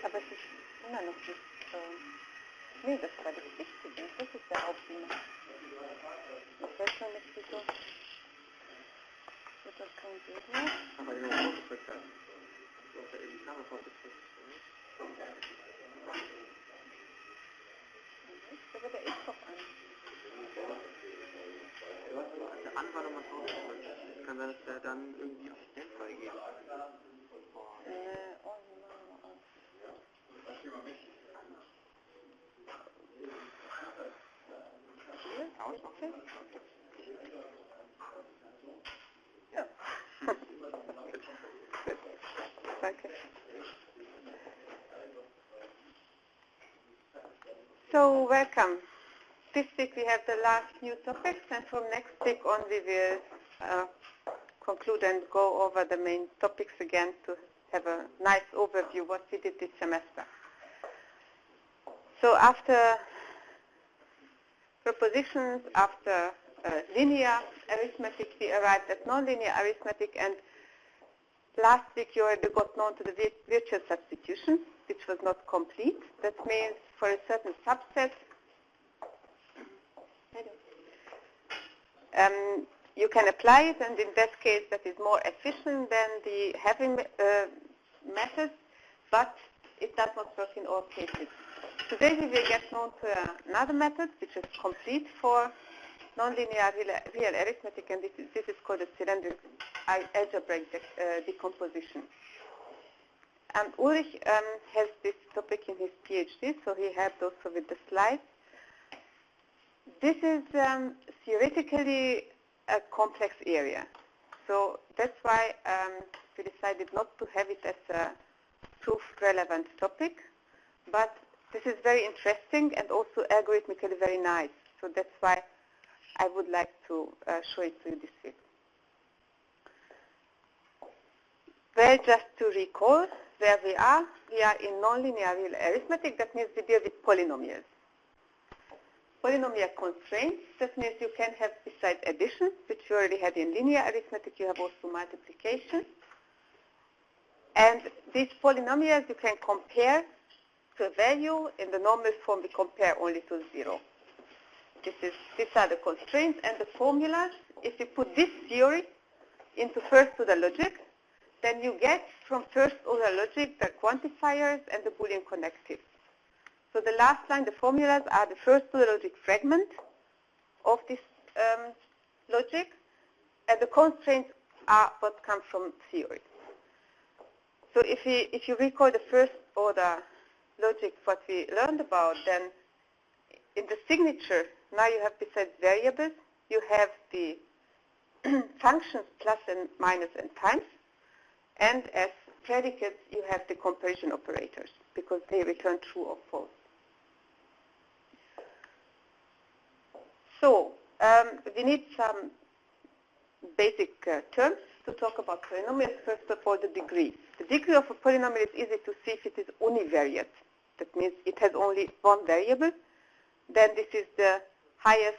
Aber es ist immer noch nicht so. Nee, das war das Wichtige. Das ist der Hauptthema. Ich weiß noch nicht, wieso. Wird das kein Video? Aber die noch vorgedrückt hat. Du hast ja eben die Kamera vorgedrückt. Aber der ist doch an. Als der an war, nochmal draufgedrückt. Es kann sein, dass der dann irgendwie Assistent freigeht. Oh, Ausmachen? Ja. Danke. So, welcome. This week we have the last new topics, and from next week on we will conclude and go over the main topics again to have a nice overview what we did this semester. So after propositions, after linear arithmetic, we arrived at nonlinear arithmetic, and last week you already got known to the virtual substitution, which was not complete. That means for a certain subset, you can apply it, and in that case that is more efficient than the heavy method, but it does not work in all cases. Today we will get known to another method which is complete for nonlinear real arithmetic, and this is called the cylindric algebraic decomposition. And Ulrich has this topic in his PhD, so he helped also with the slides. This is theoretically a complex area, so that's why we decided not to have it as a proof-relevant topic, but this is very interesting and also algorithmically very nice, so that's why I would like to show it to you this week. Well, just to recall where we are in nonlinear real arithmetic. That means we deal with polynomials. Polynomial constraints, that means you can have, besides addition, which you already had in linear arithmetic, you have also multiplication. And these polynomials you can compare to a value. In the normal form, we compare only to 0. These are the constraints and the formulas. If you put this theory into first-order logic, then you get from first-order logic the quantifiers and the Boolean connectives. So the last line, the formulas, are the first-order logic fragment of this logic, and the constraints are what come from theory. So if you recall the first-order logic, what we learned about, then in the signature, now you have, besides variables, you have the functions plus and minus and times, and as predicates you have the comparison operators because they return true or false. So we need some basic terms to talk about polynomials. First of all, the degree. The degree of a polynomial is easy to see if it is univariate. That means it has only one variable. Then this is the highest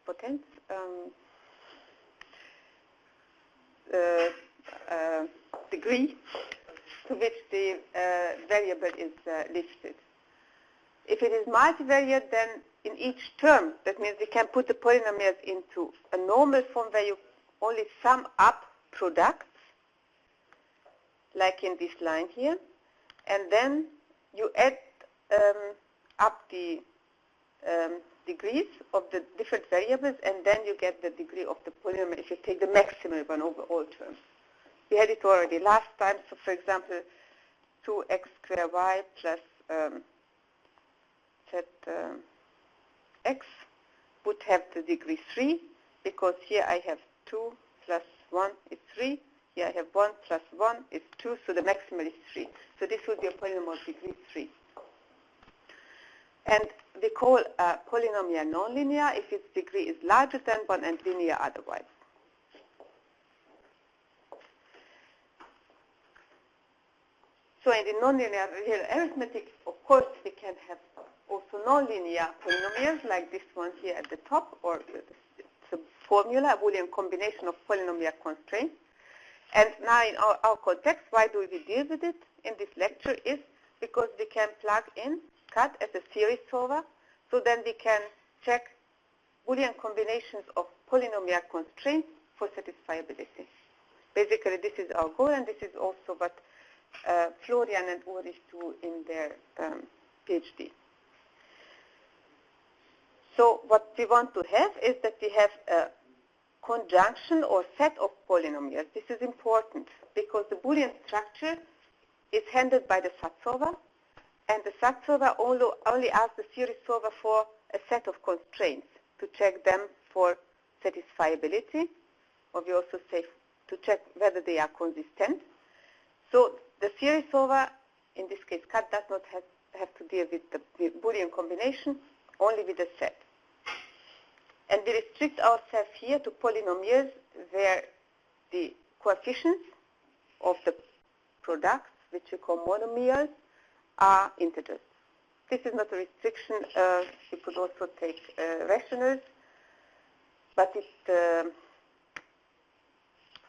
potence, degree to which the variable is listed. If it is multivariate, then in each term, that means we can put the polynomials into a normal form where you only sum up products, like in this line here, and then you add up the degrees of the different variables, and then you get the degree of the polynomial if you take the maximal one over all terms. We had it already last time, so for example, 2x squared y plus zx would have the degree 3, because here I have 2 plus 1 is 3, here I have 1 plus 1 is 2, so the maximal is 3. So this would be a polynomial of degree 3. And we call a polynomial nonlinear if its degree is larger than 1 and linear otherwise. So in the nonlinear real arithmetic, of course, we can have also nonlinear polynomials like this one here at the top, or the formula, a Boolean combination of polynomial constraints. And now in our context, why do we deal with it in this lecture is because we can plug in CAD as a series solver, so then we can check Boolean combinations of polynomial constraints for satisfiability. Basically, this is our goal, and this is also what Florian and Ulrich do in their PhD. So what we want to have is that we have a conjunction or set of polynomials. This is important because the Boolean structure is handled by the SAT solver, and the SAT solver only asks the series solver for a set of constraints to check them for satisfiability, or we also say to check whether they are consistent. So the series solver, in this case CAD, does not have to deal with the Boolean combination, only with the set. And we restrict ourselves here to polynomials where the coefficients of the products, which we call monomials, are integers. This is not a restriction. You could also take rationals, but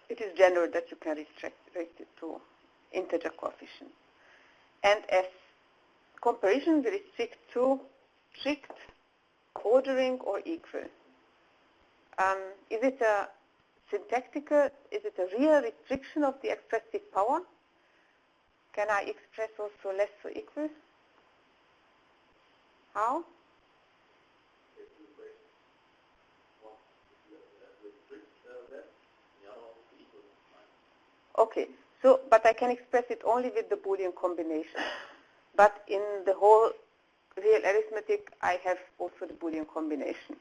it is general that you can restrict it to integer coefficients. And as comparison, we restrict to strict, ordering, or equal. Is it a syntactical, is it a real restriction of the expressive power? Can I express also less or equal? How? Okay, so, but I can express it only with the Boolean combination. But in the whole real arithmetic, I have also the Boolean combination.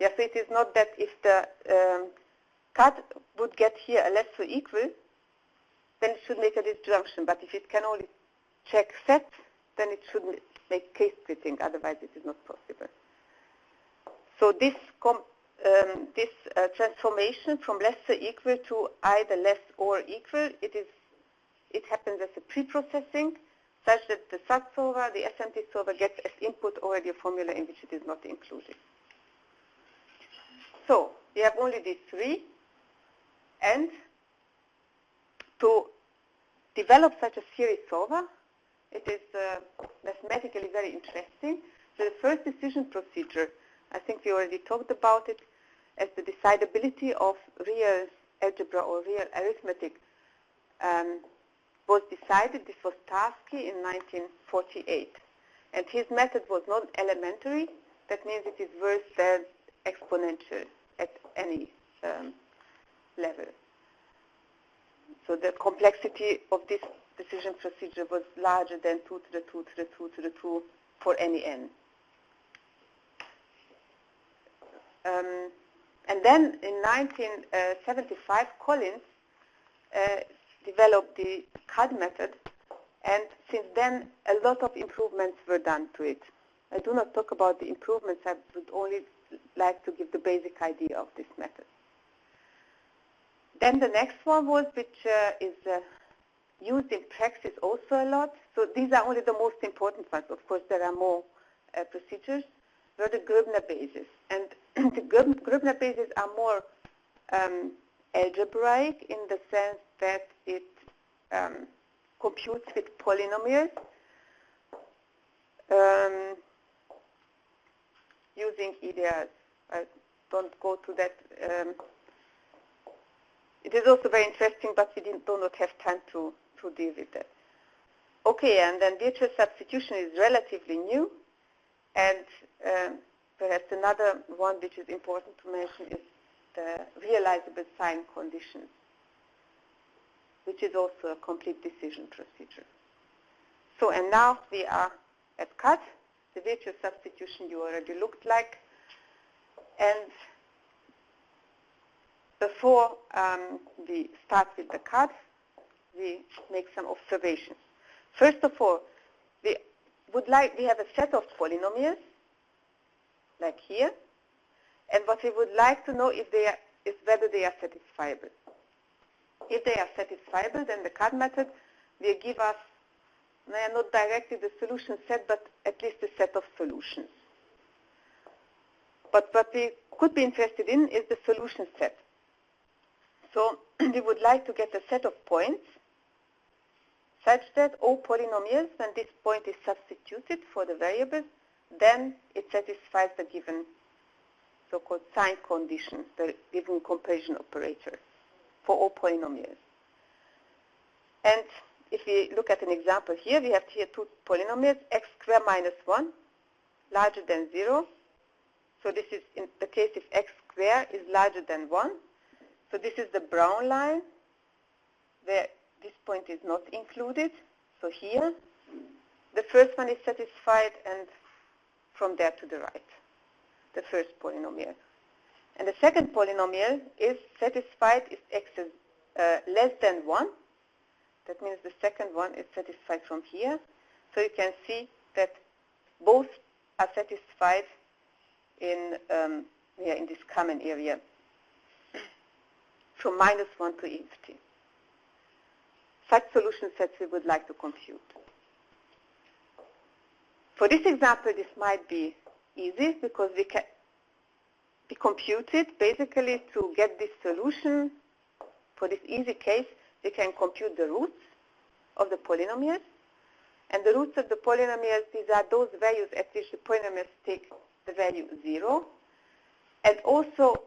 Yes, it is not that if the CAD would get here a less or equal, then it should make a disjunction. But if it can only check set, then it should make case splitting. Otherwise, it is not possible. So this transformation from less or equal to either less or equal, it happens as a pre-processing, such that the SAT solver, the SMT solver, gets as input already a formula in which it is not included. So we have only these three, and to develop such a series solver, it is mathematically very interesting. So the first decision procedure, I think we already talked about it, as the decidability of real algebra or real arithmetic was decided. This was Tarski in 1948. And his method was not elementary. That means it is worse than exponential at any level. So the complexity of this decision procedure was larger than 2 to the 2 to the 2 to the 2 for any n. And then in 1975, Collins developed the CAD method, and since then a lot of improvements were done to it. I do not talk about the improvements, I would only like to give the basic idea of this method. Then the next one was, which is used in practice also a lot. So these are only the most important ones. Of course, there are more procedures, were the Gröbner bases. And the Gröbner bases are more algebraic in the sense that it computes with polynomials using ideas. I don't go to that. It is also very interesting, but we do not have time to deal with that. Okay, and then virtual substitution is relatively new, and perhaps another one which is important to mention is the realizable sign conditions, which is also a complete decision procedure. So, and now we are at CAD. The virtual substitution you already looked like. And before we start with the CAD, we make some observations. First of all, we have a set of polynomials, like here, and what we would like to know is whether they are satisfiable. If they are satisfiable, then the CAD method will give us not directly the solution set, but at least a set of solutions. but what we could be interested in is the solution set. So we would like to get a set of points such that all polynomials, when this point is substituted for the variables, then it satisfies the given so-called sign condition, the given comparison operator for all polynomials. And if we look at an example here, we have here two polynomials, x squared minus 1 larger than 0. So this is in the case if x squared is larger than 1. So this is the brown line where this point is not included. So here, the first one is satisfied, and from there to the right, the first polynomial. And the second polynomial is satisfied if x is less than 1. That means the second one is satisfied from here. So you can see that both are satisfied in this common area from minus 1 to infinity. Such solution sets we would like to compute. For this example, this might be easy because we can be computed basically to get this solution. For this easy case, we can compute the roots of the polynomials. And the roots of the polynomials, these are those values at which the polynomials take the value 0. And also,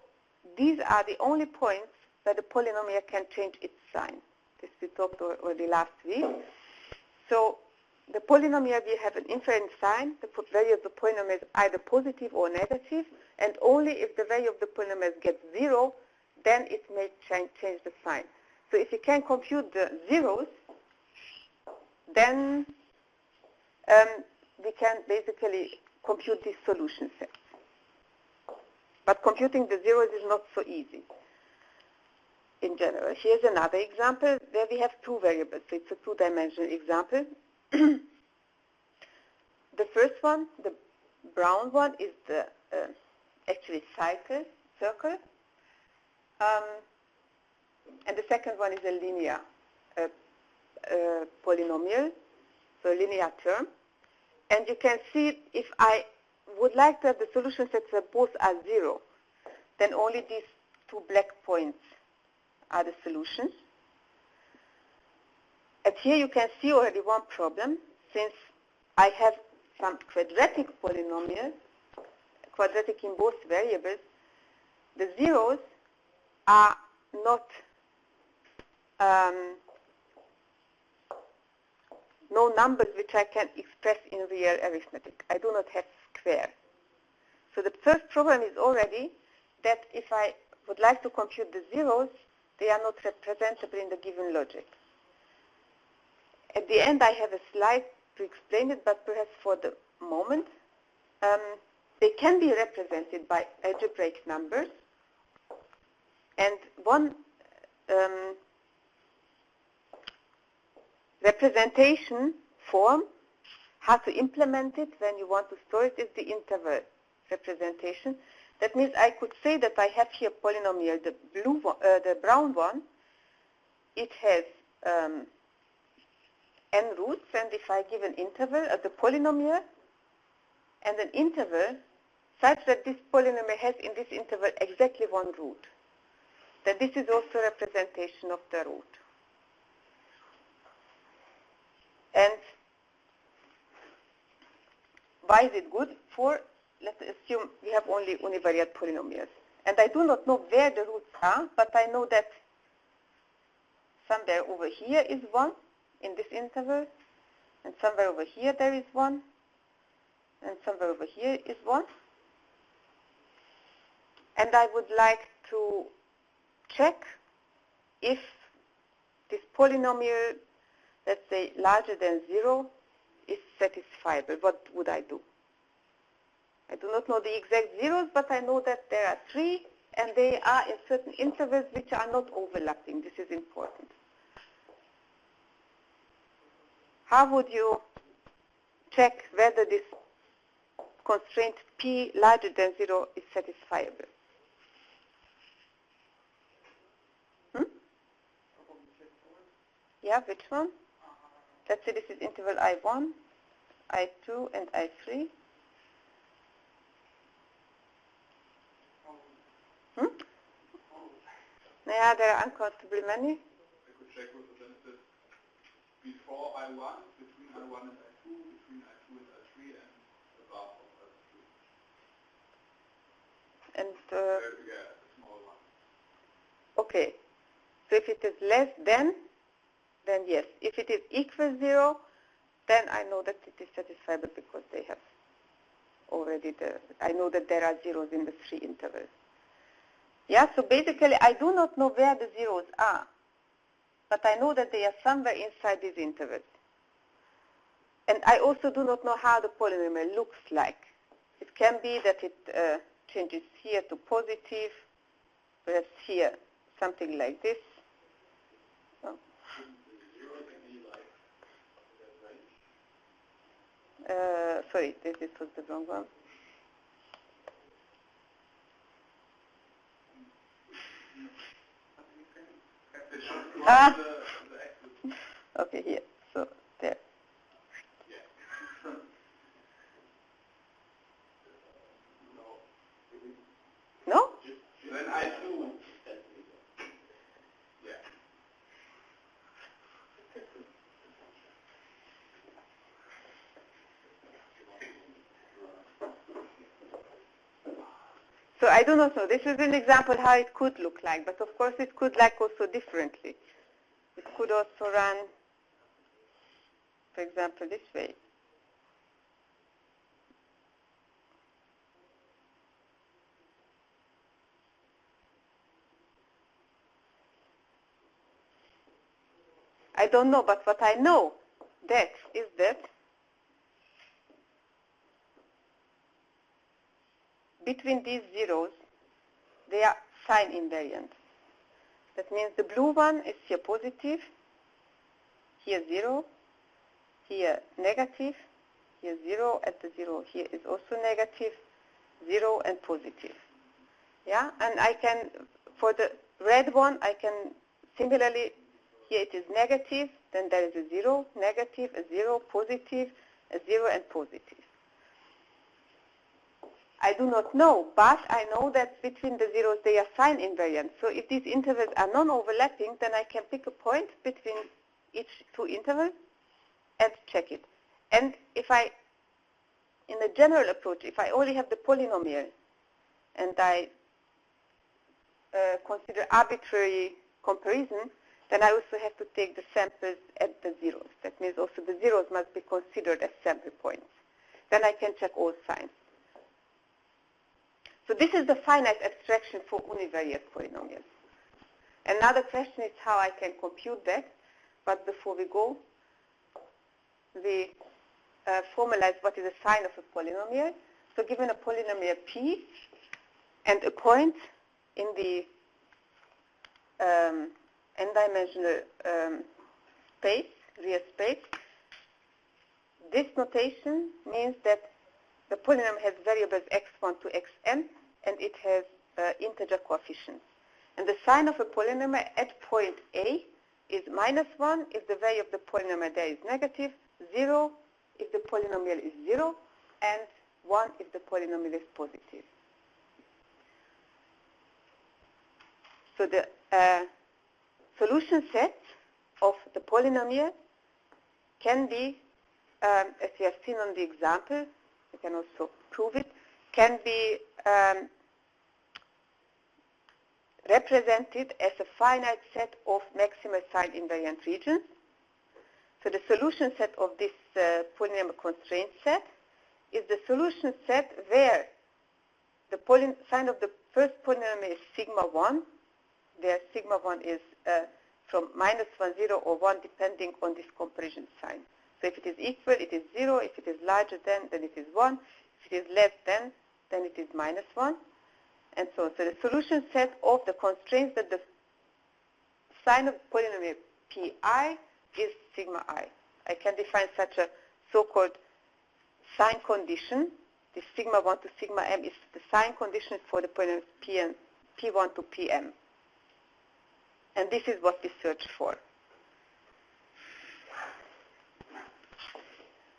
these are the only points where the polynomial can change its sign. This we talked already last week. So the polynomial will have an inference sign. The value of the polynomial is either positive or negative. And only if the value of the polynomial gets 0, then it may change the sign. So if you can compute the zeros, then we can basically compute these solution sets. But computing the zeros is not so easy in general. Here's another example where we have two variables. So it's a two-dimensional example. The first one, the brown one, is the actually circle. And the second one is a linear polynomial, so a linear term. And you can see if I would like to have the solution sets where both are 0, then only these two black points are the solutions. And here you can see already one problem. Since I have some quadratic polynomial, quadratic in both variables, the zeros are not no numbers which I can express in real arithmetic. I do not have square. So the first problem is already that if I would like to compute the zeros, they are not representable in the given logic. At the end I have a slide to explain it, but perhaps for the moment, they can be represented by algebraic numbers. And one representation form, how to implement it when you want to store it, is the interval representation. That means I could say that I have here polynomial, the brown one. It has n roots, and if I give an interval of the polynomial and an interval such that this polynomial has in this interval exactly one root, then this is also a representation of the root. And why is it good? For, let's assume we have only univariate polynomials. And I do not know where the roots are, but I know that somewhere over here is 1 in this interval, and somewhere over here there is 1, and somewhere over here is 1. And I would like to check if this polynomial, let's say larger than 0, is satisfiable. What would I do? I do not know the exact zeros, but I know that there are 3, and they are in certain intervals which are not overlapping. This is important. How would you check whether this constraint p larger than 0 is satisfiable? Yeah, which one? Let's say this is interval I1, I2, and I3. Yeah, there are uncountably many. I could check representative before I1, between I1 and I2, between I2 and I3, and above of I3. And Yeah, a small one. okay. So if it is less than yes. If it is equal 0, then I know that it is satisfiable because they have already I know that there are zeros in the 3 intervals. Yeah, so basically I do not know where the zeros are, but I know that they are somewhere inside these intervals. And I also do not know how the polynomial looks like. It can be that it changes here to positive, whereas here something like this. Sorry, this was the wrong one. Okay, here. So there. No? Then I2. Yeah. So I do not know. This is an example how it could look like, but of course it could look also differently. It could also run, for example, this way. I don't know, but what I know is that between these zeros, they are sign invariant. That means the blue one is here positive, here 0, here negative, here 0, and the 0 here is also negative, 0 and positive. Yeah, and I can, for the red one, I can similarly, here it is negative, then there is a 0, negative, a 0, positive, a 0 and positive. I do not know, but I know that between the zeros they are sign invariant. So if these intervals are non-overlapping, then I can pick a point between each 2 intervals and check it. And if I, in a general approach, if I only have the polynomial and I consider arbitrary comparison, then I also have to take the samples at the zeros. That means also the zeros must be considered as sample points. Then I can check all signs. So this is the finite abstraction for univariate polynomials. Another question is how I can compute that. But before we go, we formalize what is a sign of a polynomial. So given a polynomial p and a point in the n-dimensional space, real space, this notation means that the polynomial has variables x1 to xn, and it has integer coefficients. And the sign of a polynomial at point A is -1 if the value of the polynomial there is negative, 0 if the polynomial is 0, and 1 if the polynomial is positive. So the solution set of the polynomial can be, as we have seen on the example, we can also prove it, can be represented as a finite set of maximal sign invariant regions. So the solution set of this polynomial constraint set is the solution set where the sign of the first polynomial is sigma 1, where sigma 1 is from -1, 0, or 1 depending on this comparison sign. So if it is equal, it is 0. If it is larger than, then it is 1. If it is less than, then it is -1. And so on. So the solution set of the constraints that the sign of polynomial pi is sigma I. I can define such a so-called sign condition. The sigma 1 to sigma m is the sign condition for the polynomial p1 to pm. And this is what we search for.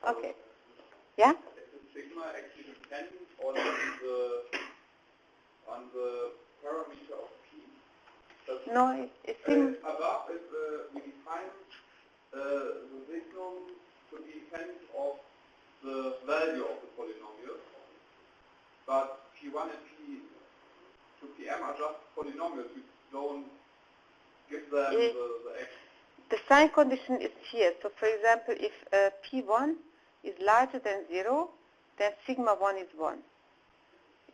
Okay. Yeah? Sigma actually depends on the parameter of p. Does No, it's above is we define the signum to depend of the value of the polynomial, but P1 and P to PM are just polynomials. We don't give them the X. The sign condition is here. So, for example, if P1 is larger than 0, then sigma 1 is 1.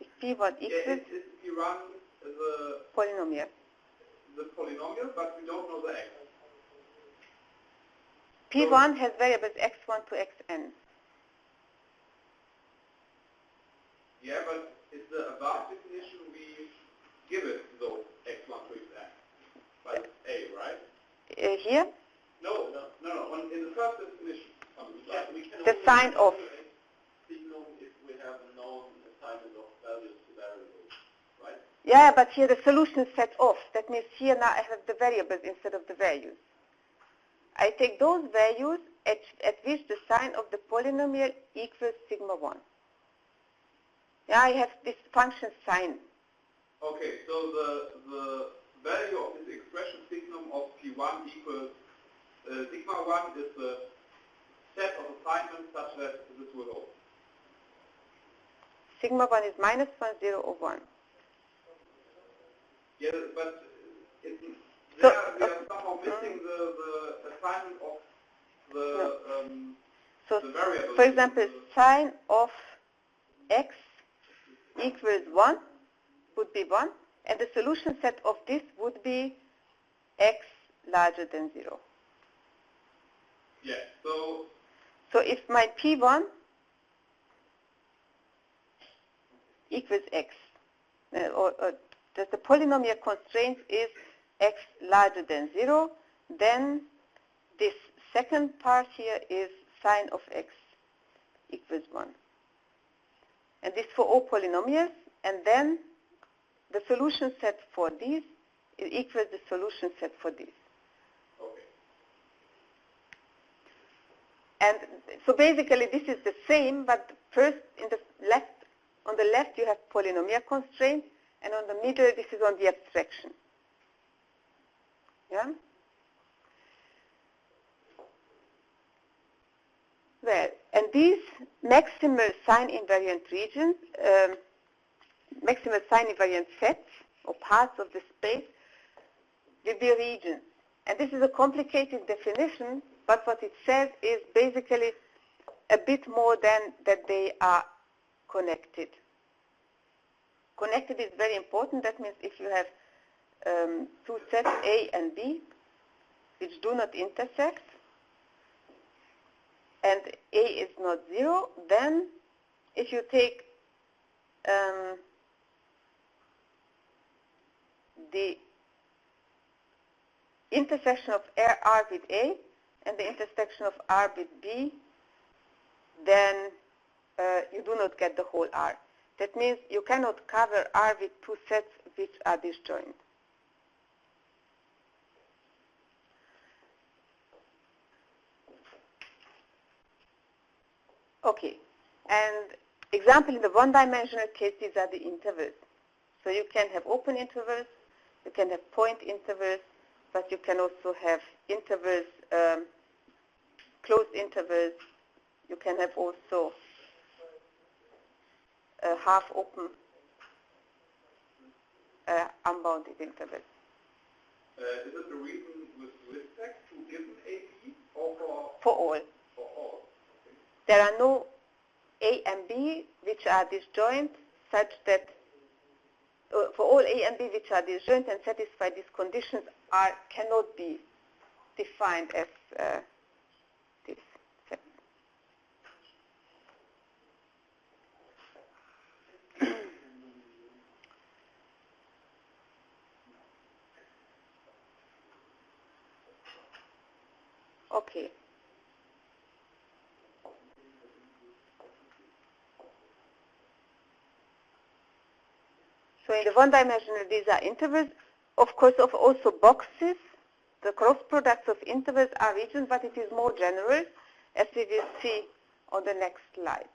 If P1 equals is P1 the polynomial. The polynomial, but we don't know the X. P1 has variables x1 to xn. Yeah, but it's the above definition we give it those x1 to xn. But it's A, right? Here? No. In the first definition. We can The sign of. Signum if we have a known assignment of values to variables, right? Yeah, but here the solution set off. That means here now I have the variables instead of the values. I take those values at which the sign of the polynomial equals sigma 1. Yeah, I have this function sign. Okay, so the value of this expression signum of P1 equals sigma 1 is the set of assignments such that this will hold. Sigma 1 is minus 1, 0, or 1. Yeah, but we So, are somehow missing the assignment of the variable. For example, sign of x equals 1 would be 1, and the solution set of this would be x larger than 0. Yeah, so if my P1 equals x, or that the polynomial constraint is x larger than 0, then this second part here is sign of x equals 1. And this for all polynomials, and then the solution set for these equals the solution set for these. okay. And so basically this is the same, but first on the left you have polynomial constraint, and on the middle this is on the abstraction. Yeah? Well, and these maximal sign invariant regions, maximal sign invariant sets or parts of the space will be regions. And this is a complicated definition, but what it says is basically a bit more than that they are connected. Connected is very important. That means if you have two sets A and B which do not intersect, and A is not 0, then if you take the intersection of R with A and the intersection of R with B, then you do not get the whole R. That means you cannot cover R with two sets which are disjoint. Okay, and example in the one-dimensional case, these are the intervals. So you can have open intervals, you can have point intervals, but you can also have intervals, closed intervals. You can have also half open, unbounded intervals. Is it the reason with respect to given AB or for all? For all. There are no A and B which are disjoint such that for all A and B which are disjoint and satisfy these conditions cannot be defined as this set. Okay. So in the one-dimensional, these are intervals. Of course, of also boxes. The cross products of intervals are regions, but it is more general, as we will see on the next slides.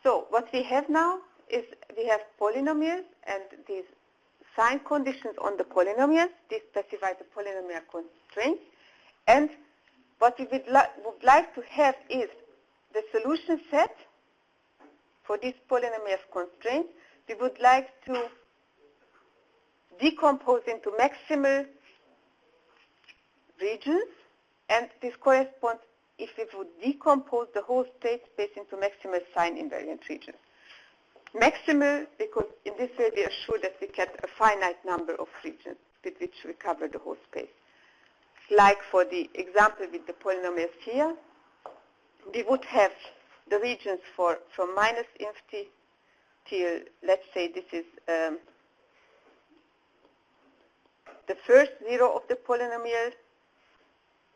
So what we have now is we have polynomials, and these sign conditions on the polynomials. This specifies the polynomial constraints. And what we would like to have is the solution set for these polynomial constraints. We would like to decompose into maximal regions, and this corresponds if we would decompose the whole state space into maximal sign invariant regions. Maximal, because in this way we assure that we get a finite number of regions with which we cover the whole space. Like for the example with the polynomials here, we would have the regions from minus infinity till, let's say this is the first zero of the polynomial,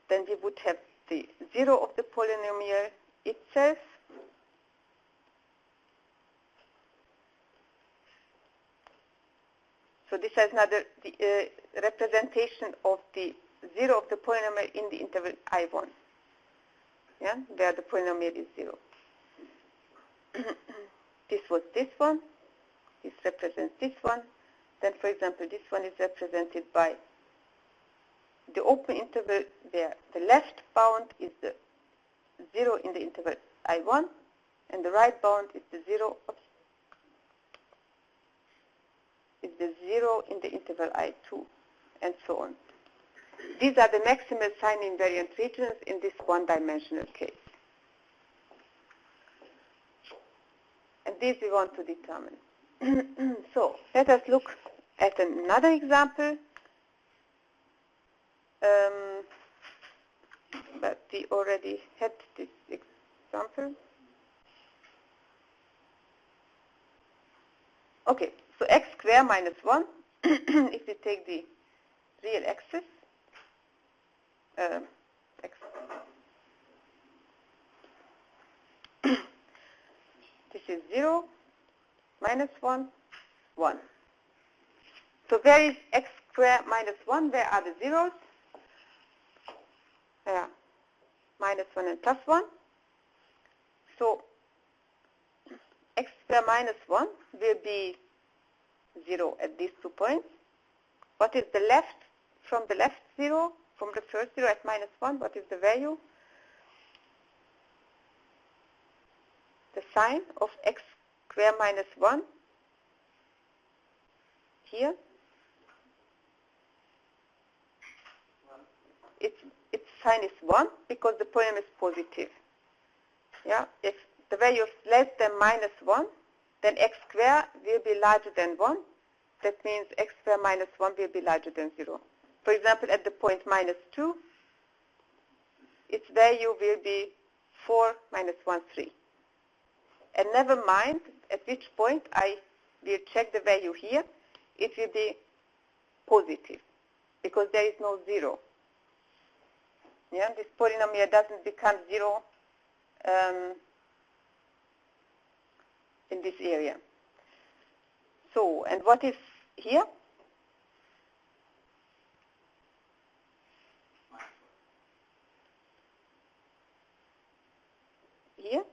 then we would have the zero of the polynomial itself, so this is another representation of the zero of the polynomial in the interval I1, yeah, where the polynomial is 0. This was this one, this represents this one, then for example this one is represented by the open interval where the left bound is the 0 in the interval I1 and the right bound is the 0 in the interval I2, and so on. These are the maximal sign invariant regions in this one-dimensional case. And these we want to determine. So let us look at another example. But we already had this example. Okay, so x squared minus 1, if we take the real axis, x, this is 0, minus 1, 1. So where is x squared minus 1? Where are the zeros? Yeah, minus 1 and plus 1. So x squared minus 1 will be 0 at these 2 points. What is the left, from the left 0, from the first 0 at minus 1, what is the value? The sign of x squared minus 1 here. Its sign is 1 because the polynomial is positive. Yeah, if the value is less than minus 1, then x squared will be larger than 1. That means x squared minus 1 will be larger than 0. For example, at the point minus 2, its value will be 4 minus 1, 3. And never mind at which point I will check the value here, it will be positive because there is no 0. Yeah, this polynomial doesn't become 0 in this area. So, and what is here? Here?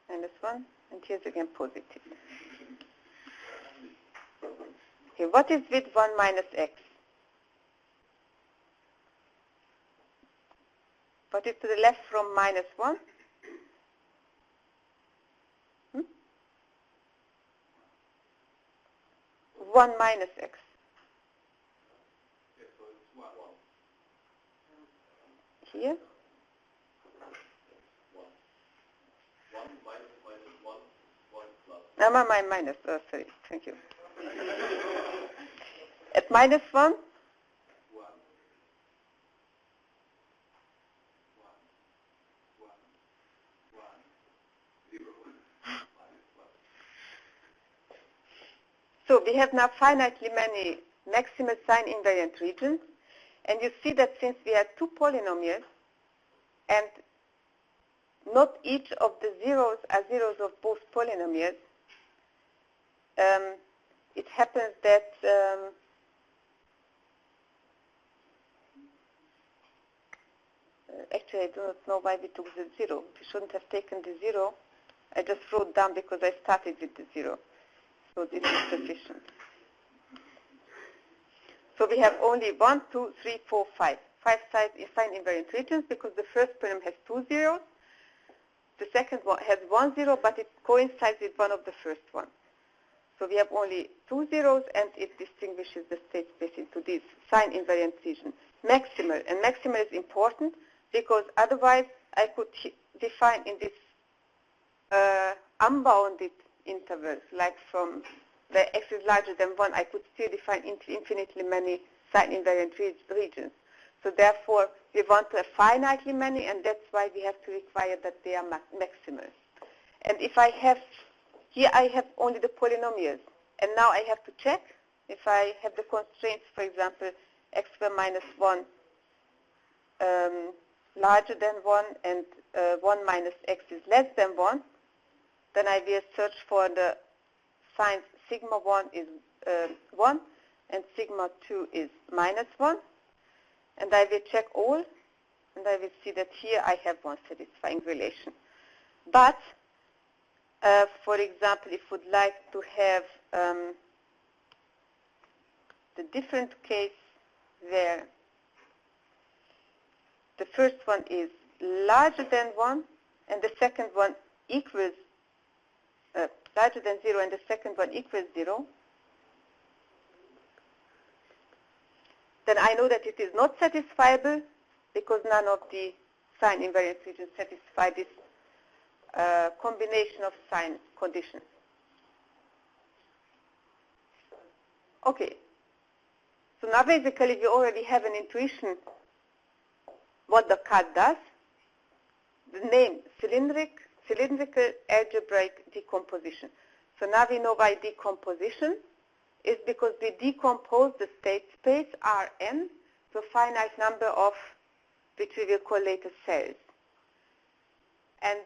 Minus 1, and here's again positive. Okay, what is with 1 minus x? What is to the left from minus 1? 1 minus x. Here? 1 minus 1, 1 plus. No, minus, oh, sorry, thank you. At minus 1? 1. 1. 1. 1. 0. Minus 1. So we have now finitely many maximal sign invariant regions. And you see that since we have 2 polynomials, and not each of the zeros are zeros of both polynomials, it happens that actually I do not know why we took the 0. We shouldn't have taken the 0. I just wrote down because I started with the 0. So this is sufficient. So we have only 1, 2, 3, 4, 5. 5 sign invariant regions because the first polynomial has 2 zeros. The second one has 1 0, but it coincides with one of the first ones. So we have only 2 zeros, and it distinguishes the state space into this sign invariant region. Maximal. And maximal is important because otherwise I could define in this unbounded intervals, like from where x is larger than 1, I could still define infinitely many sign invariant regions. So therefore, we want to have finitely many, and that's why we have to require that they are maximal. And if I have, here I have only the polynomials, and now I have to check if I have the constraints, for example, x squared minus 1 larger than 1 and 1 minus x is less than 1, then I will search for the signs sigma 1 is 1 and sigma 2 is minus 1. And I will check all, and I will see that here I have one satisfying relation. But, for example, if we would like to have the different case where the first one is larger than 1 and the second one equals larger than 0 and the second one equals 0, then I know that it is not satisfiable because none of the sign invariant regions satisfy this combination of sign conditions. Okay, so now basically we already have an intuition what the CAD does. The name cylindrical algebraic decomposition. So now we know why decomposition is because we decompose the state space Rn to a finite number of which we will call later cells. And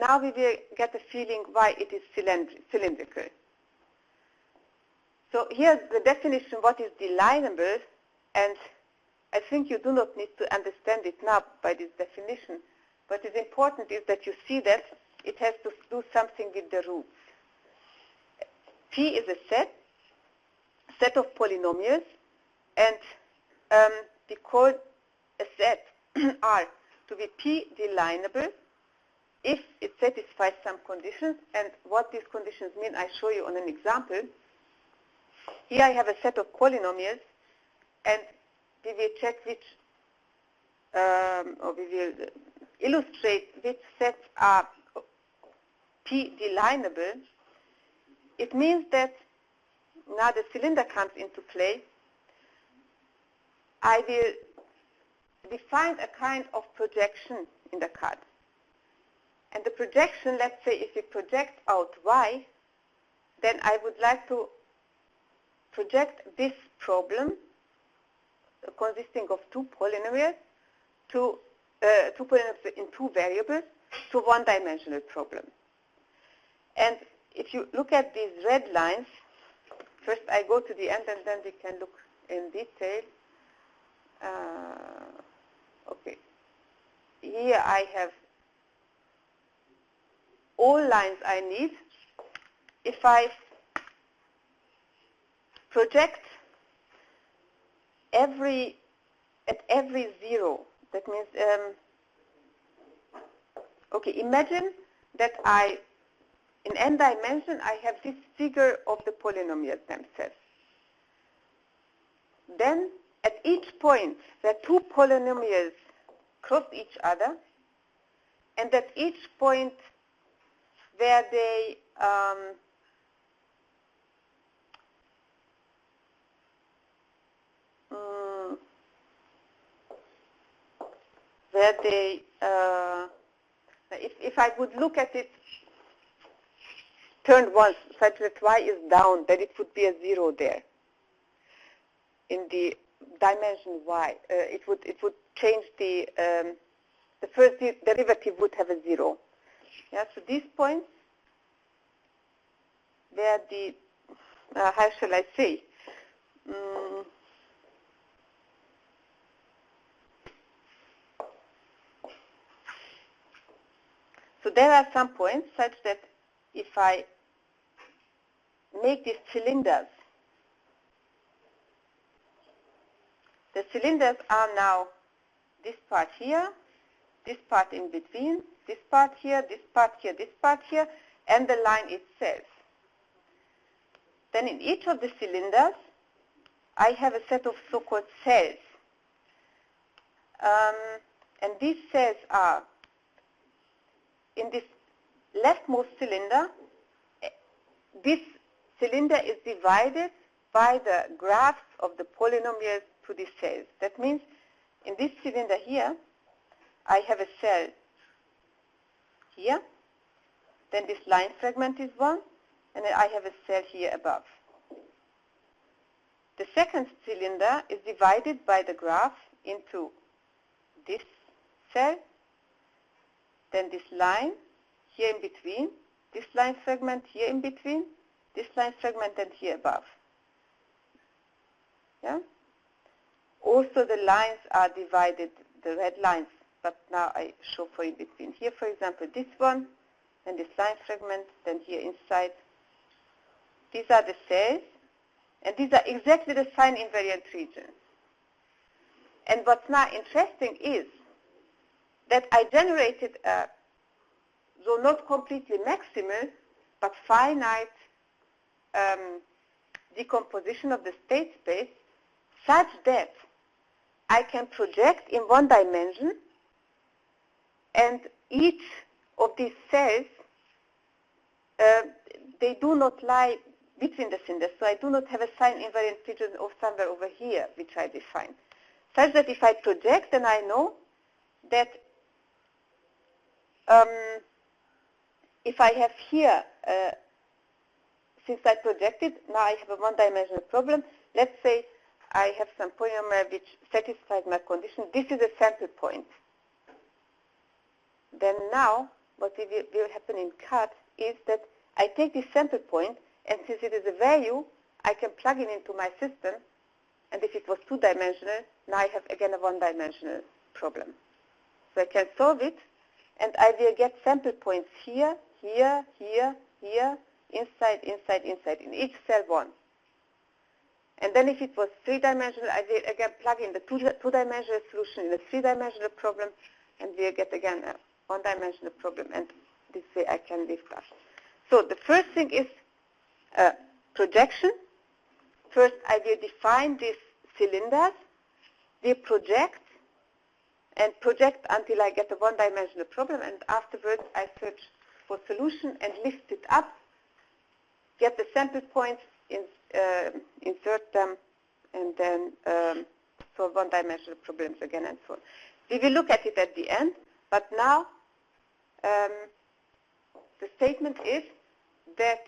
now we will get a feeling why it is cylindrical. So here's the definition what is delineable, and I think you do not need to understand it now by this definition. What is important is that you see that it has to do something with the roots. P is a set of polynomials, and we call a set R to be P delineable if it satisfies some conditions. And what these conditions mean, I show you on an example. Here I have a set of polynomials, and we will check which, or we will illustrate which sets are P delineable. It means that now the cylinder comes into play. I will define a kind of projection in the CAD. And the projection, let's say if we project out y, then I would like to project this problem consisting of two polynomials in two variables to one-dimensional problem. And if you look at these red lines, first I go to the end and then we can look in detail. Okay. Here I have all lines I need. If I project at every zero, that means, okay, imagine that in n dimension, I have this figure of the polynomials themselves. Then, at each point, where two polynomials cross each other, and at each point where they if I would look at it turned once such that y is down, then it would be a 0 there. In the dimension y, it would change the first derivative would have a 0. Yeah, so these points where the how shall I say? So there are some points such that if I make these cylinders, the cylinders are now this part here, this part in between, this part here, this part here, this part here, and the line itself. Then in each of the cylinders, I have a set of so-called cells. And these cells are, in this leftmost cylinder, this cylinder is divided by the graphs of the polynomials to the cells. That means in this cylinder here, I have a cell here, then this line fragment is one, and then I have a cell here above. The second cylinder is divided by the graph into this cell, then this line here in between, this line fragment here in between, this line fragment and here above. Yeah? Also the lines are divided, the red lines, but now I show for in between. Here, for example, this one, and this line fragment, then here inside. These are the cells, and these are exactly the sign invariant regions. And what's now interesting is that I generated a, though not completely maximal, but finite decomposition of the state space such that I can project in one dimension, and each of these cells, they do not lie between the cylinders. So I do not have a sign invariant region of somewhere over here, which I define. Such that if I project, then I know that if I have here, since I projected, now I have a one-dimensional problem. Let's say I have some polynomial which satisfies my condition. This is a sample point. Then now, what will happen in CAD is that I take this sample point, and since it is a value, I can plug it into my system. And if it was two-dimensional, now I have again a one-dimensional problem. So I can solve it, and I will get sample points here, here, here, here, inside, inside, inside, in each cell one. And then if it was three-dimensional, I will again plug in the two-dimensional solution in a three-dimensional problem, and we'll get again a one-dimensional problem, and this way I can live that. So the first thing is projection. First, I will define these cylinders, we project, and project until I get a one-dimensional problem, and afterwards I search for solution and lift it up, get the sample points, insert them, and then solve one-dimensional problems again and so on. We will look at it at the end, but now the statement is that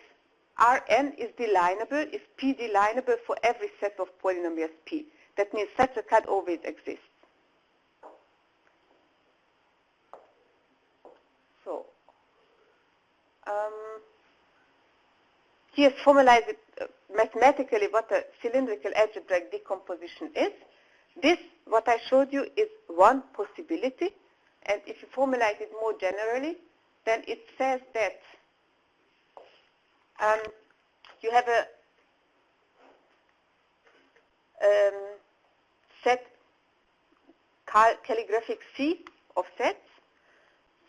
Rn is delineable, is P delineable for every set of polynomials P. That means such a CAD always exists. So, here's formalized mathematically what a cylindrical algebraic decomposition is. This, what I showed you, is one possibility. And if you formulate it more generally, then it says that you have a set calligraphic C of sets.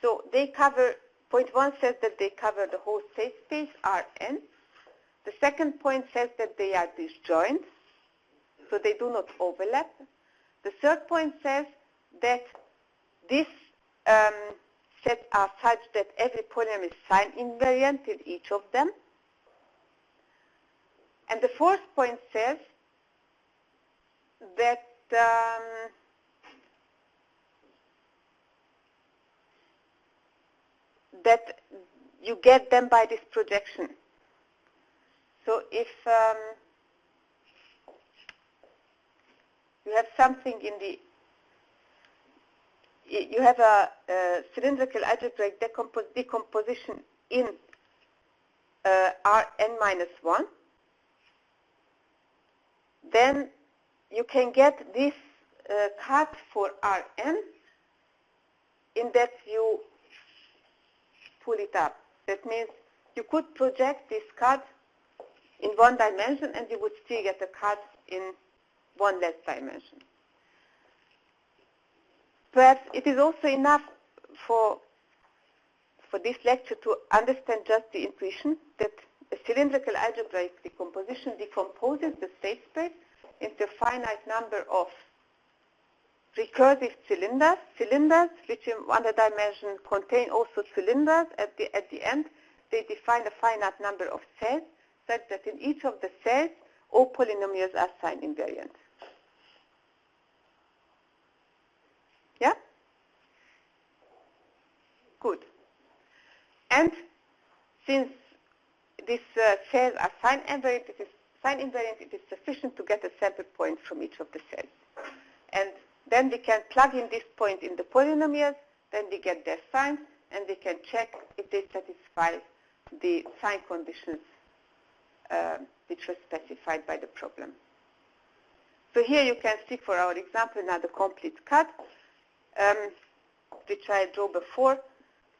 So they cover, point one says that they cover the whole state space, Rn. The second point says that they are disjoint, so they do not overlap. The third point says that these sets are such that every polynomial is sign invariant in each of them. And the fourth point says that that you get them by this projection. So if you have something in the, you have a cylindrical algebraic decomposition in Rn-1, then you can get this cut for Rn in that you pull it up. That means you could project this card in one dimension and you would still get a card in one less dimension. Perhaps it is also enough for this lecture to understand just the intuition that a cylindrical algebraic decomposition decomposes the state space into a finite number of recursive cylinders which in one dimension contain also cylinders. At the end, they define a finite number of cells such that in each of the cells, all polynomials are sign invariant. Yeah? Good. And since these cells are sign invariant, it is sufficient to get a sample point from each of the cells. And then we can plug in this point in the polynomials, then we get their signs, and we can check if they satisfy the sign conditions which were specified by the problem. So here you can see for our example now the complete cut, which I drew before.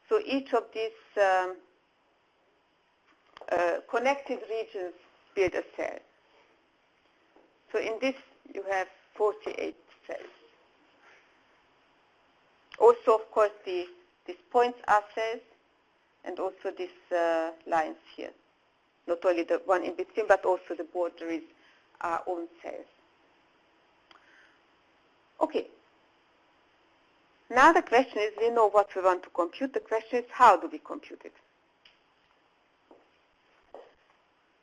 So each of these connected regions build a cell. So in this you have 48 cells. Also, of course, these points are cells, and also these lines here. Not only the one in between, but also the border is our own cells. Okay. Now the question is, we know what we want to compute. The question is, how do we compute it?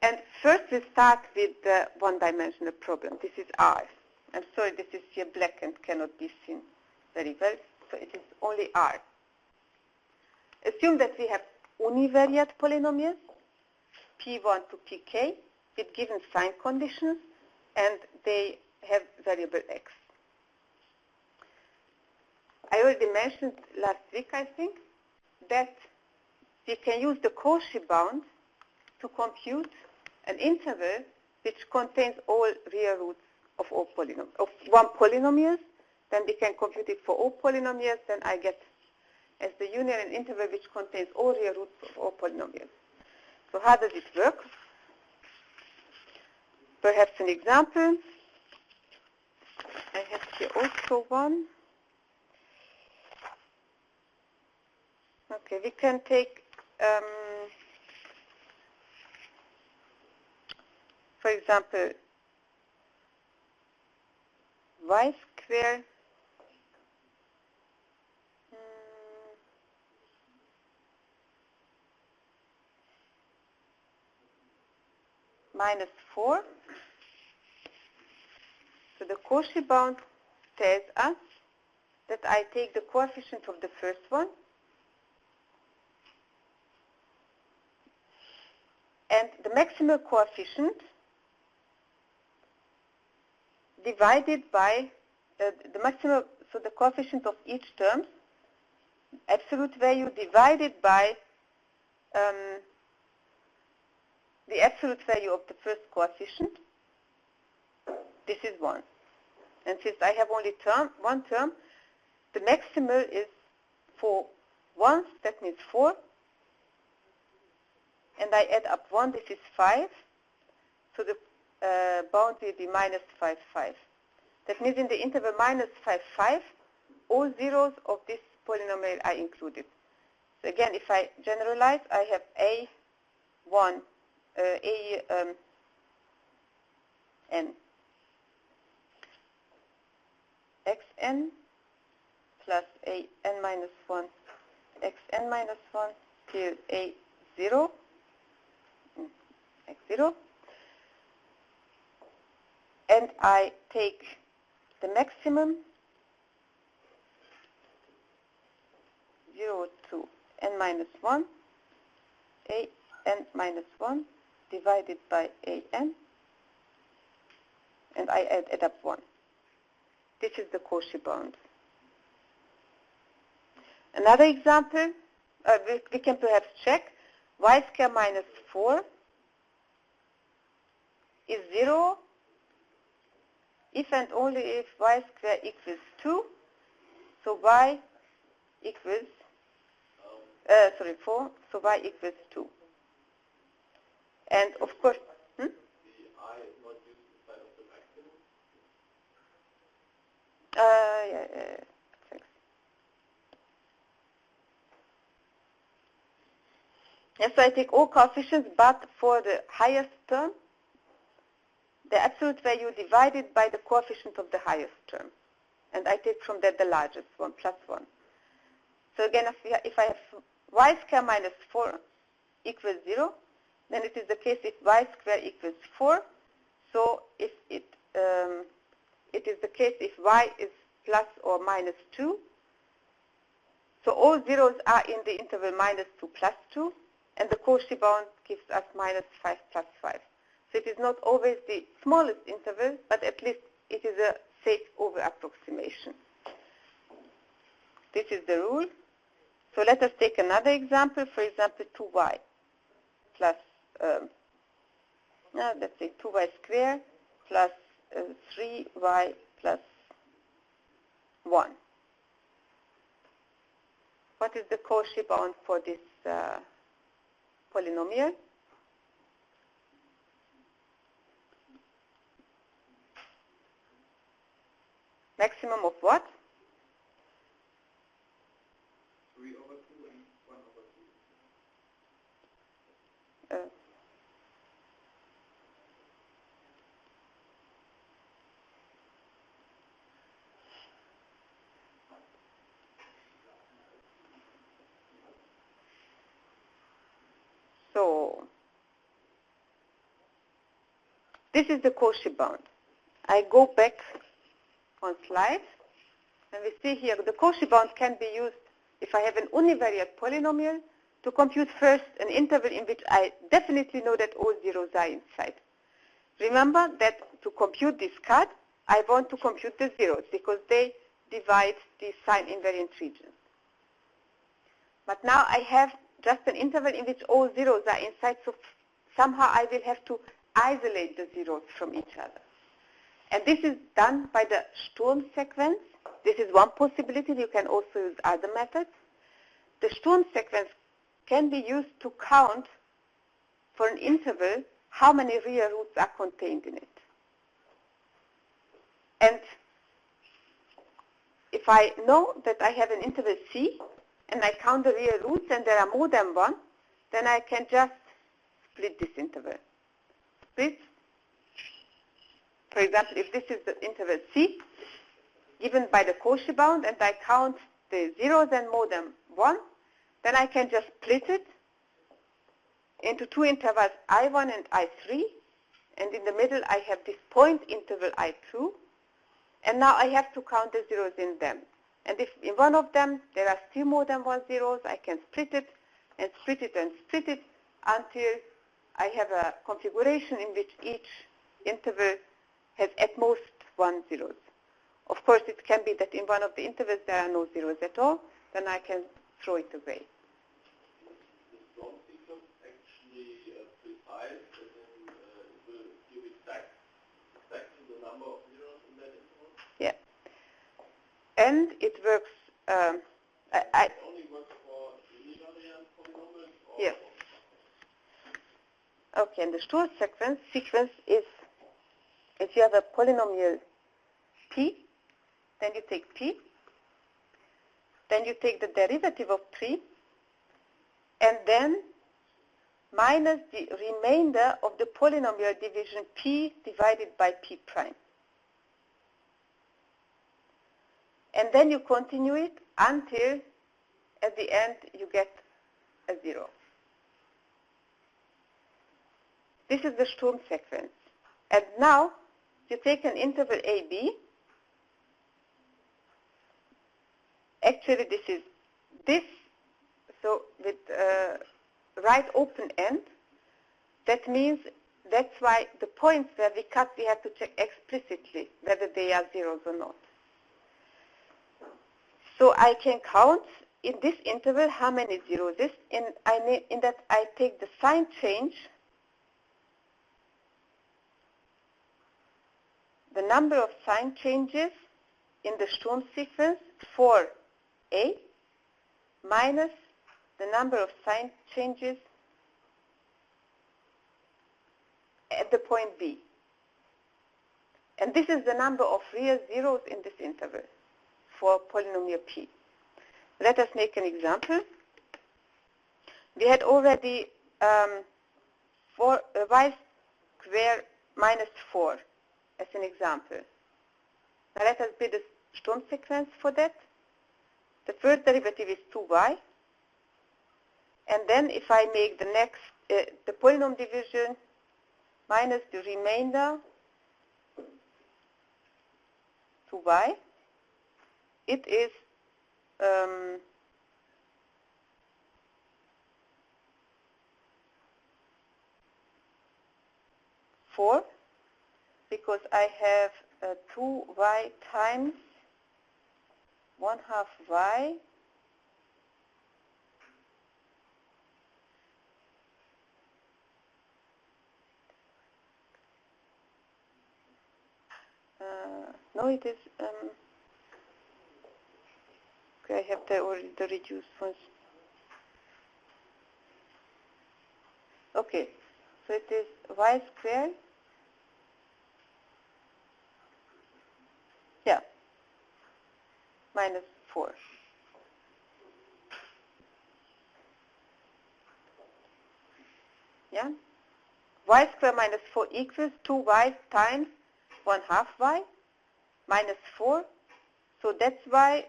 And first we start with the one-dimensional problem. This is R. I'm sorry, this is here black and cannot be seen very well. So it is only R. Assume that we have univariate polynomials, P1 to Pk, with given sign conditions, and they have variable x. I already mentioned last week, I think, that we can use the Cauchy bound to compute an interval which contains all real roots of all one polynomials. Then we can compute it for all polynomials. Then I get as the union an interval which contains all real roots of all polynomials. So how does it work? Perhaps an example. I have here also one. Okay, we can take, for example, y squared minus 4. So the Cauchy bound tells us that I take the coefficient of the first one and the maximal coefficient divided by the maximal, so the coefficient of each term, absolute value divided by the absolute value of the first coefficient. This is 1. And since I have only one term, the maximal is for ones, that means 4. And I add up 1, this is 5. So the bound will be minus 5, 5. That means in the interval minus 5, 5, all zeros of this polynomial are included. So again, if I generalize, I have n xn plus an minus 1 xn minus 1 till a0 x0, and I take the maximum 0 to n minus 1 an minus 1 divided by an, and I add up 1. This is the Cauchy bound. Another example, we can perhaps check y squared minus 4 is 0 if and only if y squared equals 2. So y equals 4, so y equals 2. And of course, The I is not used inside of the maximum? thanks. Yes, so I take all coefficients, but for the highest term, the absolute value divided by the coefficient of the highest term. And I take from that the largest one, plus 1. So again, if I have y squared minus 4 equals 0, then it is the case if y squared equals 4. So if it is the case if y is plus or minus 2. So all zeros are in the interval minus 2 plus 2, and the Cauchy bound gives us minus 5 plus 5. So it is not always the smallest interval, but at least it is a safe over approximation. This is the rule. So let us take another example, for example, 2y plus, let's say 2y squared plus 3y plus 1. What is the Cauchy bound for this polynomial? Maximum of what? 3 over 2 and 1 over 2. So this is the Cauchy bound. I go back on slide, and we see here the Cauchy bound can be used if I have an univariate polynomial to compute first an interval in which I definitely know that all zeros are inside. Remember that to compute this CAD, I want to compute the zeros because they divide the sign invariant regions. But now I have just an interval in which all zeros are inside, so somehow I will have to isolate the zeros from each other. And this is done by the Sturm sequence. This is one possibility. You can also use other methods. The Sturm sequence can be used to count for an interval how many real roots are contained in it. And if I know that I have an interval C and I count the real roots and there are more than one, then I can just split this interval. Split. For example, if this is the interval C, given by the Cauchy bound, and I count the zeros and more than one, then I can just split it into two intervals I1 and I3, and in the middle I have this point interval I2, and now I have to count the zeros in them. And if in one of them there are still more than one zeros, I can split it and split it and split it until I have a configuration in which each interval has at most one zeros. Of course, it can be that in one of the intervals there are no zeros at all, then I can throw it away. The Sturm sequence actually precise, and then it will give exactly the number of zeros in that interval? Yeah. And it works, it only works for univariate polynomials? Yes. Okay, and the Sturm sequence is, if you have a polynomial p, then you take p, then you take the derivative of 3, and then minus the remainder of the polynomial division p divided by p prime. And then you continue it until at the end you get a 0. This is the Sturm sequence. And now you take an interval AB. Actually, this is this, so with right open end. That means that's why the points where we cut, we have to check explicitly whether they are zeros or not. So I can count in this interval how many zeros is, in that I take the sign change, the number of sign changes in the Sturm sequence for A minus the number of sign changes at the point B. And this is the number of real zeros in this interval for polynomial P. Let us make an example. We had already y squared minus 4 as an example. Now let us build a Sturm sequence for that. The first derivative is 2y. And then if I make the next, the polynomial division minus the remainder 2y, it is 4, because I have 2y times 1/2 y no, it is okay, I have already the reduced ones. Okay, so it is y squared, yeah, minus 4. Yeah, y squared minus 4 equals 2y times 1/2 y minus 4. So that's why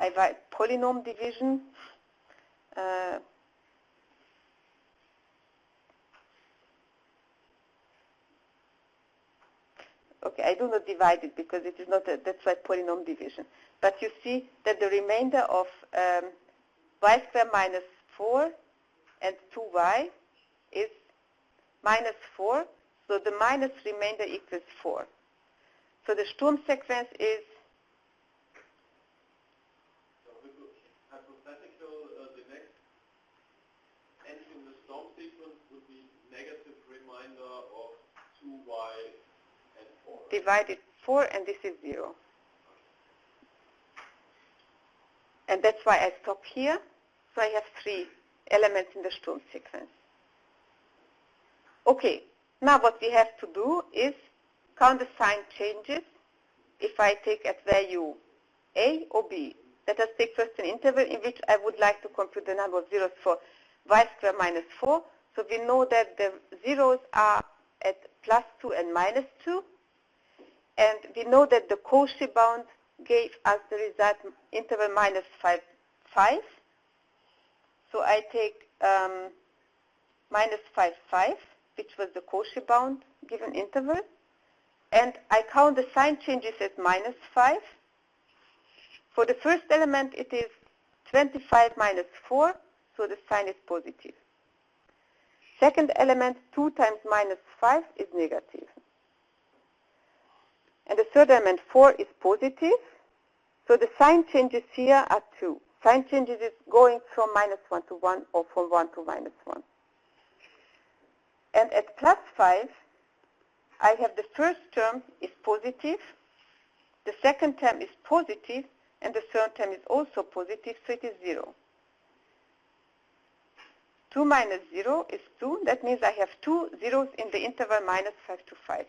I write polynomial division okay, I do not divide it because it is not that's why polynomial division. But you see that the remainder of y squared minus 4 and 2y is minus 4. So the minus remainder equals 4. So the Sturm sequence is hypothetical, the next end in the Sturm sequence would be negative remainder of 2y and 4. divided 4, and this is 0. And that's why I stop here. So I have 3 elements in the Sturm sequence. Okay, now what we have to do is count the sign changes if I take at value A or B. Let us take first an interval in which I would like to compute the number of zeros for y squared minus 4. So we know that the zeros are at plus 2 and minus 2. And we know that the Cauchy bound gave us the result interval minus 5, 5. So I take minus 5, 5, which was the Cauchy bound given interval. And I count the sign changes at minus 5. For the first element, it is 25 minus 4, so the sign is positive. Second element, 2 times minus 5 is negative. And the third element, 4, is positive. So the sign changes here are 2. Sign changes is going from minus 1 to 1 or from 1 to minus 1. And at plus 5, I have the first term is positive, the second term is positive, and the third term is also positive, so it is 0. 2 minus 0 is 2. That means I have 2 zeros in the interval minus 5 to 5.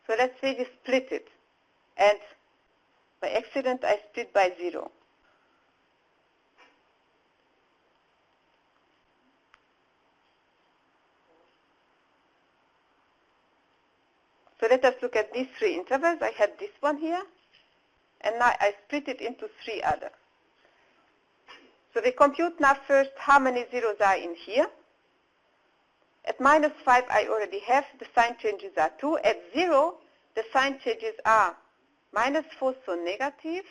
So let's say we split it. And by accident, I split by 0. So let us look at these 3 intervals. I had this one here, and now I split it into 3 other. So we compute now first how many zeros are in here. At minus 5, I already have the sign changes are 2. At 0, the sign changes are minus 4, so negative.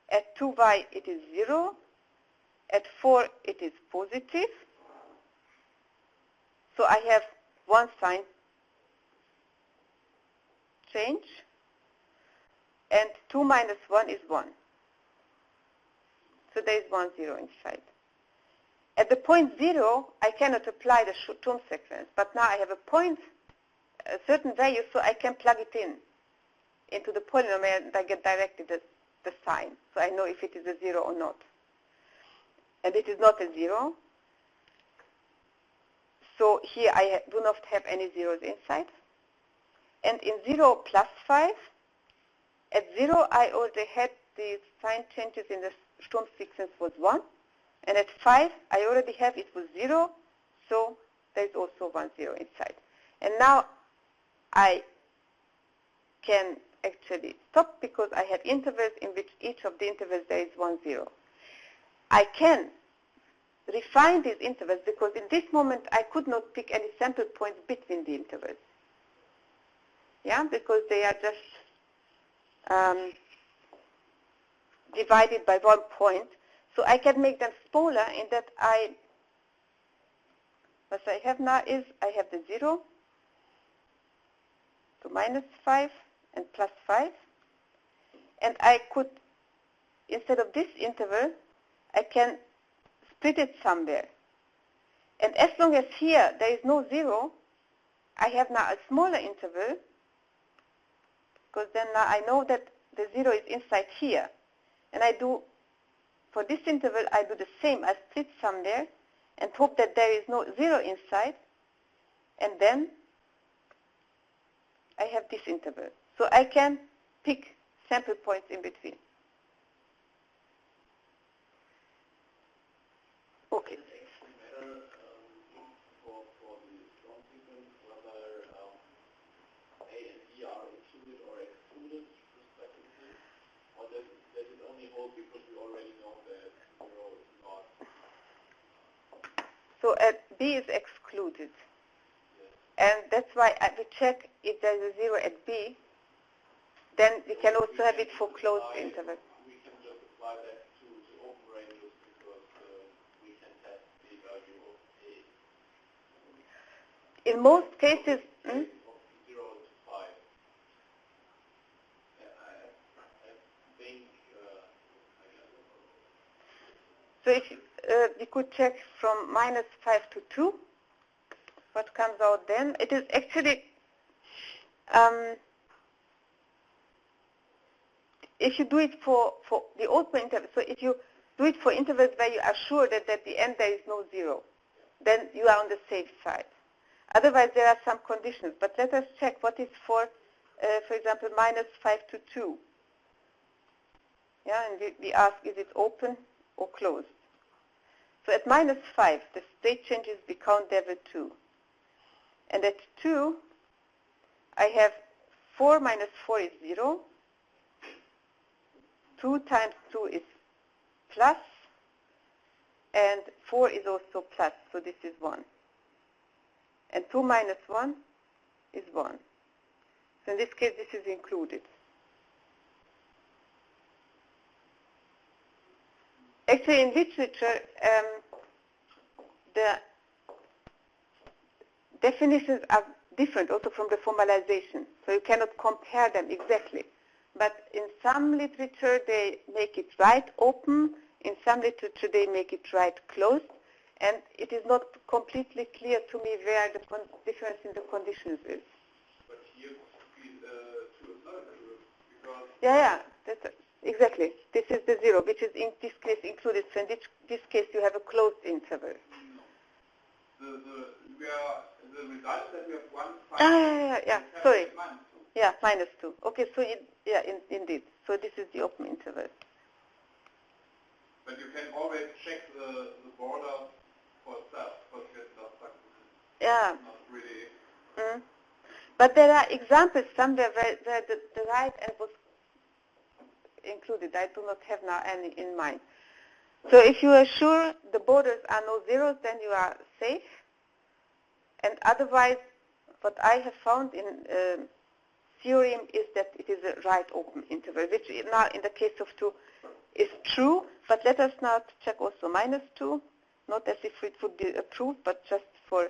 At 2y, it is 0. At 4, it is positive. So I have one sign change, and 2 minus 1 is 1. So there is 1 0 inside. At the point 0, I cannot apply the Sturm sequence, but now I have a point, a certain value, so I can plug it in. into the polynomial, and I get directly the sign. So I know if it is a 0 or not. And it is not a 0. So here I do not have any zeros inside. And in 0 plus 5, at 0 I already had the sign changes in the Sturm sequence was 1. And at 5 I already have it was 0. So there is also 1 0 inside. And now I can actually stop because I have intervals in which each of the intervals there is 1 0. I can refine these intervals because in this moment I could not pick any sample points between the intervals. Yeah, because they are just divided by 1 point. So I can make them smaller in that what I have now is I have the 0 to minus 5 and plus 5. And I could, instead of this interval, I can split it somewhere. And as long as here there is no 0, I have now a smaller interval, because then now I know that the 0 is inside here. And I do, for this interval, I do the same. I split somewhere and hope that there is no 0 inside. And then I have this interval. So I can pick sample points in between. Okay. So B is excluded. And that's why we check if there is a 0 at B. Then we can also have it for closed intervals. We can just apply that to open ranges because we can test the value of A. In most cases, Of 0 to 5. I think, so if we could check from minus 5 to 2, what comes out then? It is actually, if you do it for the open interval, so if you do it for intervals where you are sure that at the end there is no 0, then you are on the safe side. Otherwise, there are some conditions. But let us check what is for example, minus 5 to 2. Yeah, and we ask, is it open or closed? So at minus 5, the state changes the count level 2. And at 2, I have 4 minus 4 is 0. 2 times 2 is plus. And 4 is also plus, so this is 1. And 2 minus 1 is 1. So in this case, this is included. Actually, in literature, the definitions are different also from the formalization. So you cannot compare them exactly. But in some literature, they make it right open. In some literature, they make it right closed. And it is not completely clear to me where the difference in the conditions is. but here could be to another because Yeah, that's exactly. This is the 0, which is in this case included. So in this case, you have a closed interval. the result that we have 1, 5. Yeah. Sorry. Minus 2. Yeah, minus 2. Okay, so indeed. So this is the open interval. But you can always check the border for itself, because you get just like Yeah. not really. Mm. But there are examples somewhere where the right end was included. I do not have now any in mind. So if you are sure the borders are no zeros, then you are safe. And otherwise, what I have found in theorem is that it is a right open interval, which now in the case of 2 is true. But let us now check also minus 2, not as if it would be approved, but just for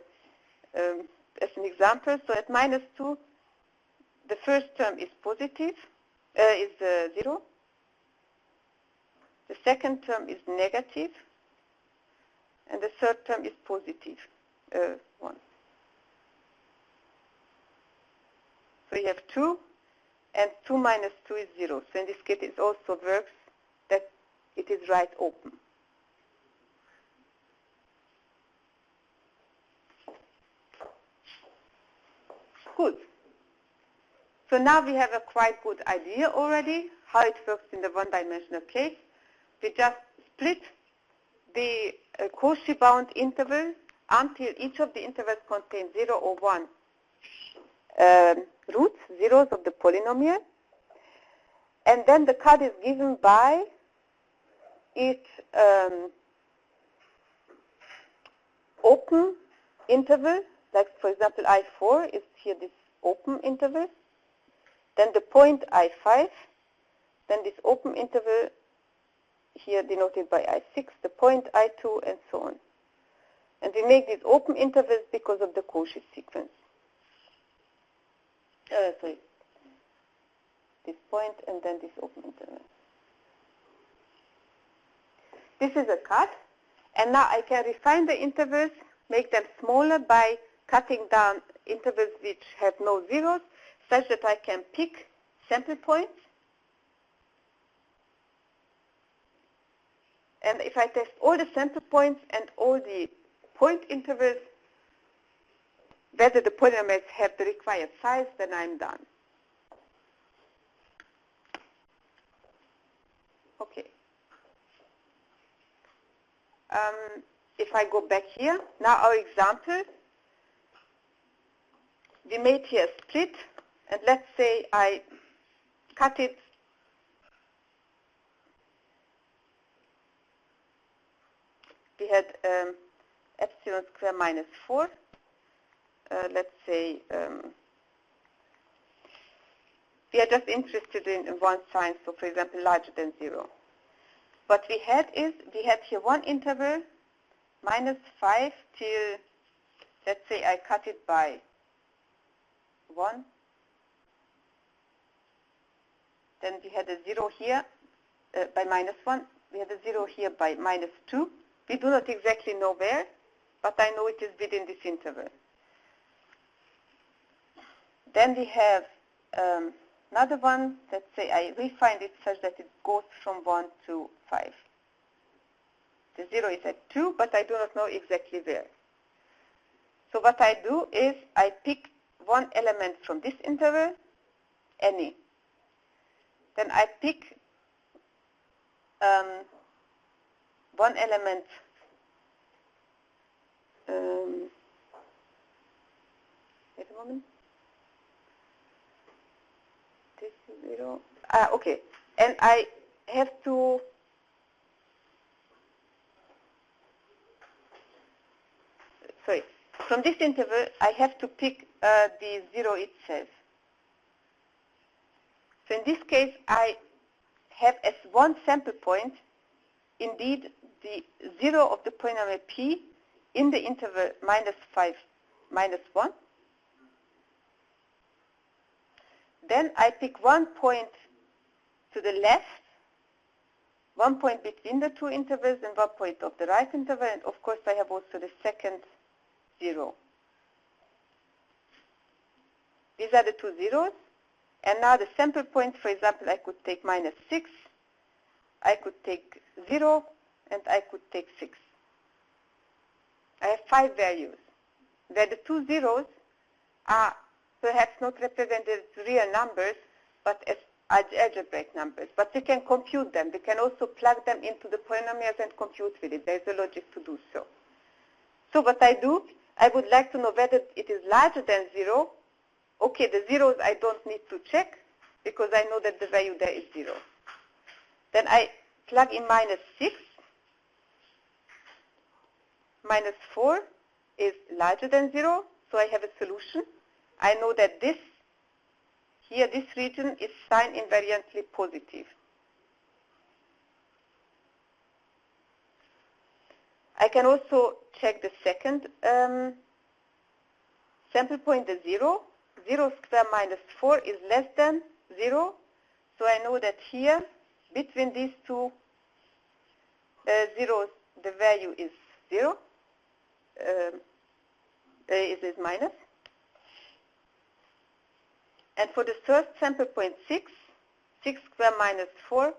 as an example. So at minus 2, the first term is positive, is 0. The second term is negative, and the third term is positive, 1. So you have 2, and 2 minus 2 is 0. So in this case, it also works that it is right open. Good. So now we have a quite good idea already how it works in the one-dimensional case. We just split the Cauchy bound interval until each of the intervals contains 0 or 1 roots, zeros of the polynomial. And then the cut is given by each open interval, like for example I4 is here this open interval, then the point I5, then this open interval here denoted by I6, the point I2, and so on. And we make these open intervals because of the Cauchy sequence. Sorry, this point and then this open interval. This is a cut, and now I can refine the intervals, make them smaller by cutting down intervals which have no zeros, such that I can pick sample points. And if I test all the sample points and all the point intervals, whether the polynomials have the required size, then I'm done. Okay. If I go back here, now our example, we made here a split, and let's say I cut it we had epsilon square minus 4. Let's say we are just interested in one sign, so for example larger than 0. What we had is, we had here one interval, minus 5 till, let's say I cut it by 1. Then we had a 0 here by minus 1. We had a 0 here by minus 2. We do not exactly know where, but I know it is within this interval. Then we have another one. Let's say I refine it such that it goes from 1 to 5. The 0 is at 2, but I do not know exactly where. So what I do is I pick one element from this interval, any. Then I pick one element wait a moment. This is 0. Okay. And I have to from this interval I have to pick the 0 itself. So in this case I have as one sample point indeed the 0 of the polynomial p in the interval minus 5, minus 1. Then I pick one point to the left, one point between the two intervals, and one point of the right interval, and of course I have also the second 0. These are the two zeros, and now the sample points, for example, I could take minus 6, I could take 0, and I could take 6. I have 5 values, where the two zeros are perhaps not represented as real numbers, but as algebraic numbers. But we can compute them. We can also plug them into the polynomials and compute with it. There is a logic to do so. So what I do, I would like to know whether it is larger than 0. Okay, the zeros I don't need to check, because I know that the value there is 0. Then I plug in minus 6. Minus 4 is larger than 0, so I have a solution. I know that this region is sign invariantly positive. I can also check the second sample point, the 0. 0 square minus 4 is less than 0, so I know that here, between these two zeros, the value is 0. Is minus. And for the third sample point 6, 6 squared minus 4,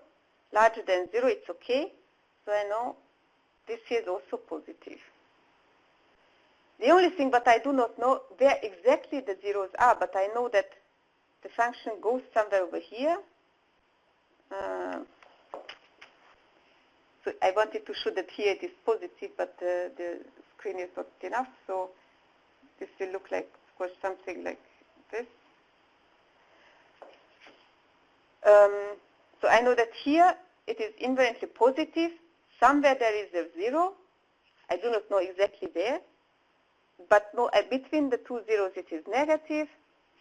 larger than 0, it's okay. So I know this here is also positive. The only thing, but I do not know where exactly the zeros are, but I know that the function goes somewhere over here. So I wanted to show that here it is positive, but the screen is not enough, so this will look like, of course, something like this. So I know that here it is invariantly positive. Somewhere there is a 0. I do not know exactly where. But no, between the two zeros it is negative.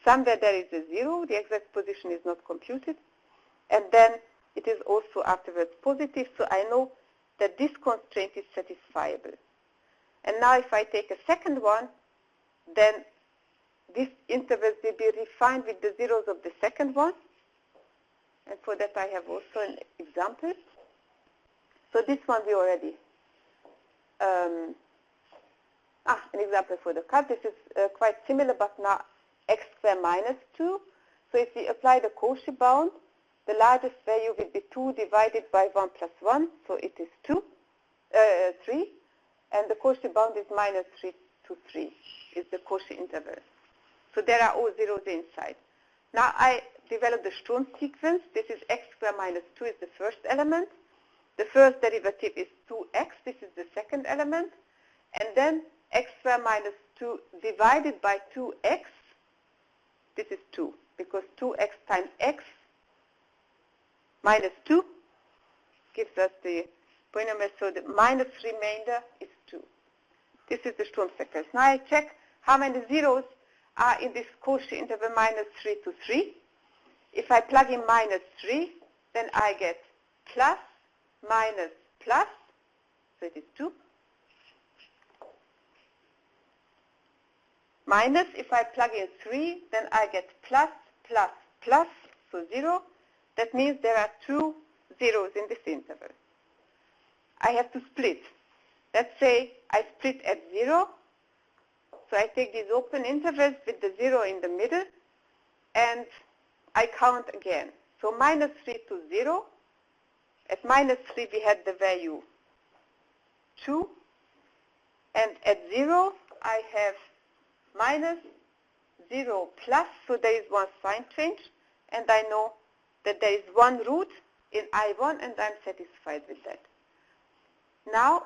Somewhere there is a 0. The exact position is not computed. And then it is also afterwards positive. So I know that this constraint is satisfiable. And now if I take a second one, then these intervals will be refined with the zeros of the second one. And for that I have also an example. So this one we already, an example for the cut. This is quite similar, but now x squared minus 2. So if we apply the Cauchy bound, the largest value will be 2 divided by 1 plus 1. So it is 3. And the Cauchy bound is minus 3 to 3 is the Cauchy interval. So there are all zeros inside. Now I develop the Sturm sequence. This is x squared minus 2 is the first element. The first derivative is 2x. This is the second element. And then x squared minus 2 divided by 2x. This is 2, because 2x times x minus 2 gives us the polynomial. So the minus remainder is 2. This is the Sturm sequence. Now I check how many zeros are in this Cauchy interval minus 3 to 3. If I plug in minus 3, then I get plus, minus, plus, so it is 2. Minus, if I plug in 3, then I get plus, plus, plus, so 0. That means there are 2 zeros in this interval. I have to split. Let's say I split at 0. So I take these open intervals with the 0 in the middle, and I count again. So minus 3 to 0. At minus 3 we had the value 2. And at 0 I have minus 0 plus, so there is one sign change. And I know that there is one root in I1, and I'm satisfied with that. Now,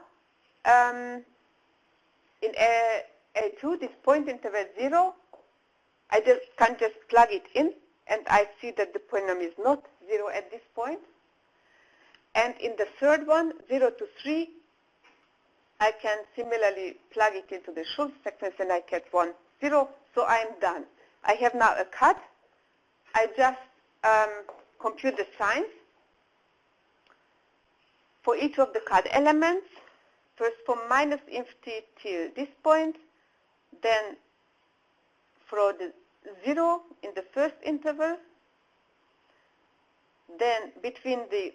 in A2, this point interval 0, I can just plug it in, and I see that the polynomial is not 0 at this point. And in the third one, 0 to 3, I can similarly plug it into the Schulz sequence, and I get 1, 0. So I'm done. I have now a cut. I just compute the signs for each of the cut elements. First from minus infinity till this point, then for the 0 in the first interval, then between the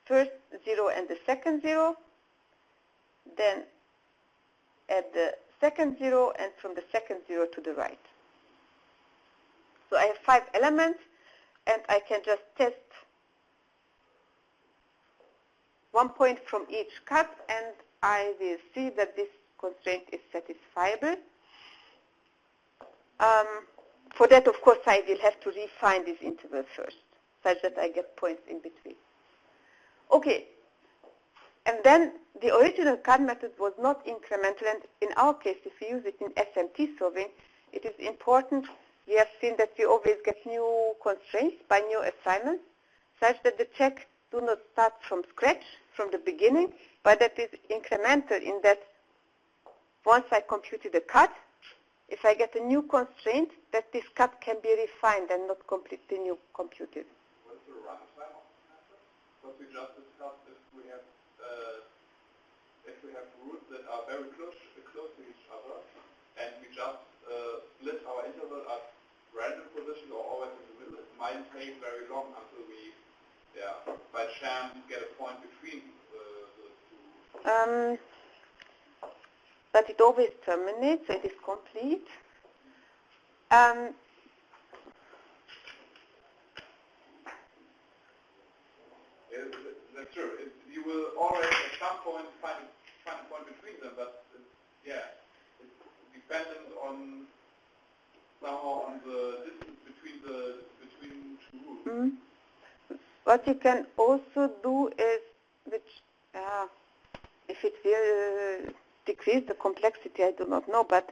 first 0 and the second 0, then at the second 0, and from the second 0 to the right. So I have 5 elements, and I can just test 1 point from each cut, and I will see that this constraint is satisfiable. For that, of course, I will have to refine this interval first, such that I get points in between. Okay, and then the original cut method was not incremental, and in our case, if we use it in SMT solving, it is important. We have seen that we always get new constraints by new assignments, such that the check do not start from scratch, from the beginning, but that is incremental in that once I computed a cut, if I get a new constraint, that this cut can be refined and not completely new computed. What's the runtime of the method? What we just discussed, if we have roots that are very close to each other, and we just split our interval at random position or always in the middle, it might take very long until we, by chance, get a point between the two. But it always terminates, so it is complete. That's true. You will always at some point find a point between them, but it's dependent on somehow on the distance between two roots. Mm-hmm. What you can also do is, if it will decrease the complexity, I do not know, but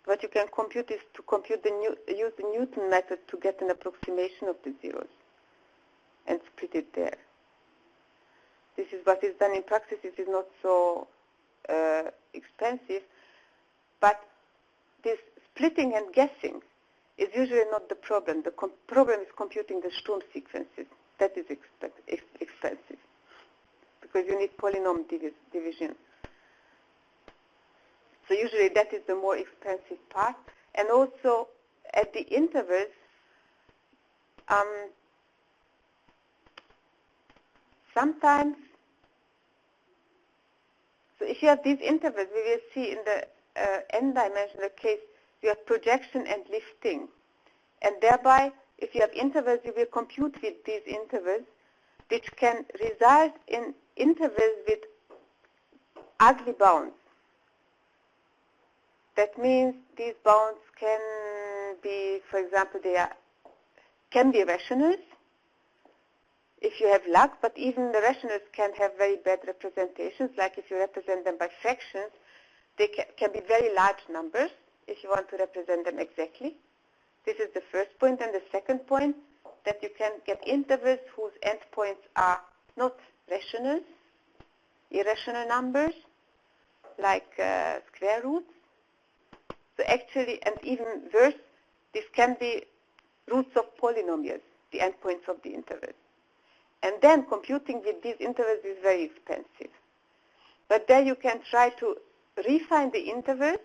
what you can compute is to compute use the Newton method to get an approximation of the zeros and split it there. This is what is done in practice. It is not so expensive, but this splitting and guessing is usually not the problem. The problem is computing the Sturm sequences. That is expensive because you need polynomial division. So usually that is the more expensive part. And also at the intervals, sometimes, so if you have these intervals, we will see in the n-dimensional case, you have projection and lifting. And thereby, if you have intervals, you will compute with these intervals, which can result in intervals with ugly bounds. That means these bounds can be, for example, can be rationals if you have luck, but even the rationals can have very bad representations, like if you represent them by fractions, they can be very large numbers if you want to represent them exactly. This is the first point. And the second point, that you can get intervals whose endpoints are not rationals, irrational numbers, like square roots. So actually, and even worse, this can be roots of polynomials, the endpoints of the intervals. And then computing with these intervals is very expensive. But there you can try to refine the intervals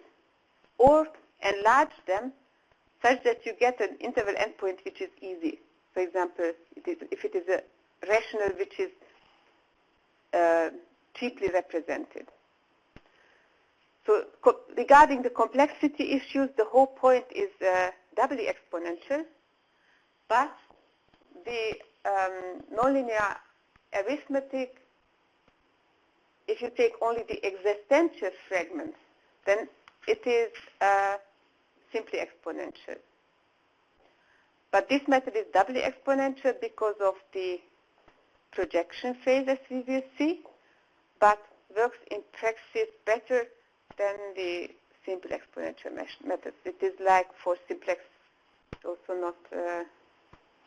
or enlarge them such that you get an interval endpoint which is easy. For example, if it is a rational which is cheaply represented. So regarding the complexity issues, the whole point is doubly exponential, but the nonlinear arithmetic, if you take only the existential fragments, then it is simply exponential. But this method is doubly exponential because of the projection phase, as we will see, but works in practice better than the simple exponential method. It is like for simplex, also not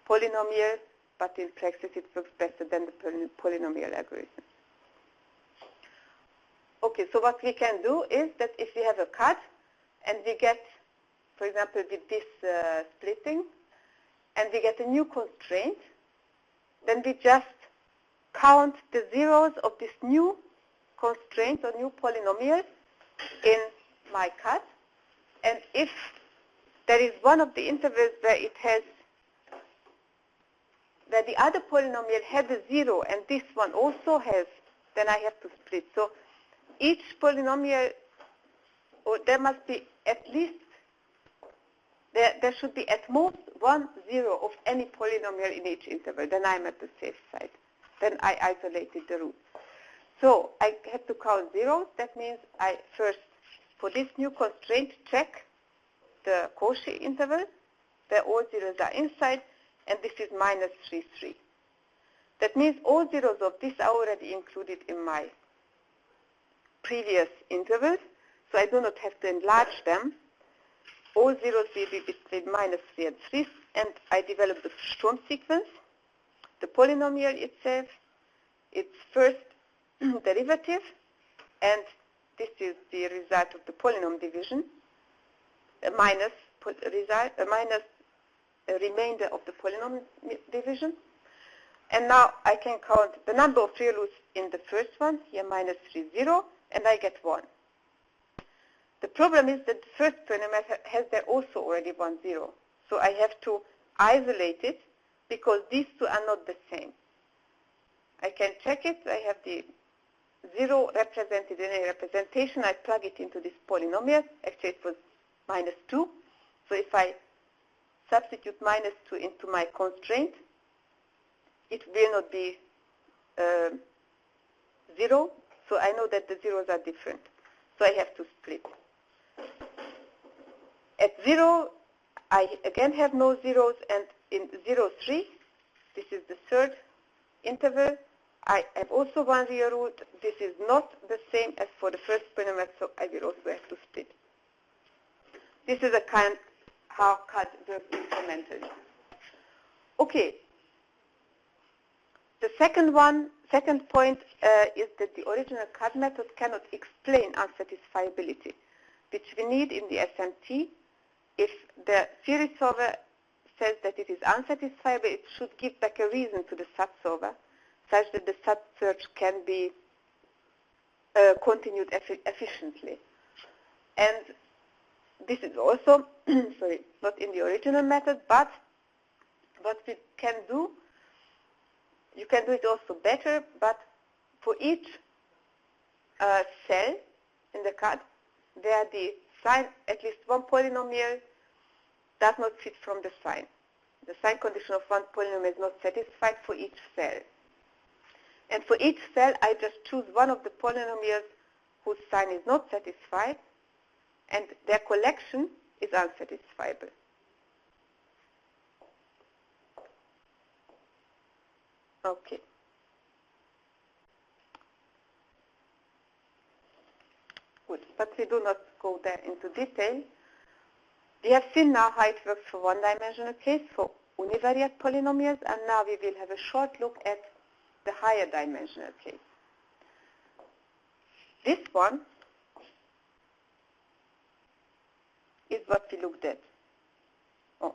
polynomial, but in practice it works better than the polynomial algorithm. Okay, so what we can do is that if we have a cut and we get, for example, with this splitting, and we get a new constraint, then we just count the zeros of this new constraint or new polynomial in my cut. And if there is one of the intervals where it has, where the other polynomial had a 0 and this one also has, then I have to split. So each polynomial, or there must be at least, there should be at most 1 0 of any polynomial in each interval. Then I'm at the safe side. Then I isolated the roots. So I have to count zeros. That means I first, for this new constraint, check the Cauchy interval, where all zeros are inside, and this is minus 3, 3. That means all zeros of this are already included in my previous intervals, so I do not have to enlarge them. All zeros will be between minus 3 and 3, and I develop the Sturm sequence. The polynomial itself, its first derivative, and this is the result of the polynomial division, minus a remainder of the polynomial division. And now I can count the number of real roots in the first one, here minus 3, 0, and I get 1. The problem is that the first polynomial has there also already 1, 0. So I have to isolate it because these two are not the same. I can check it. I have the 0 represented in a representation. I plug it into this polynomial. Actually, it was minus 2. So if I substitute minus 2 into my constraint, it will not be 0, so I know that the zeros are different. So I have to split. At 0, I again have no zeros, and in 0, 3, this is the third interval, I have also one real root. This is not the same as for the first polynomial, so I will also have to split. This is a kind how CAD works incrementally. Okay. The second point is that the original CAD method cannot explain unsatisfiability, which we need in the SMT. If the series solver says that it is unsatisfiable, it should give back a reason to the SAT solver, such that the SAT search can be continued efficiently. And this is also, sorry, not in the original method, but what we can do, you can do it also better, but for each cell in the CAD, where the sign, at least one polynomial, does not fit from the sign. The sign condition of one polynomial is not satisfied for each cell. And for each cell, I just choose one of the polynomials whose sign is not satisfied, and their collection is unsatisfiable. Okay. Good, but we do not go there into detail. We have seen now how it works for one-dimensional case, for univariate polynomials, and now we will have a short look at the higher dimensional case. This one is what we looked at. Oh.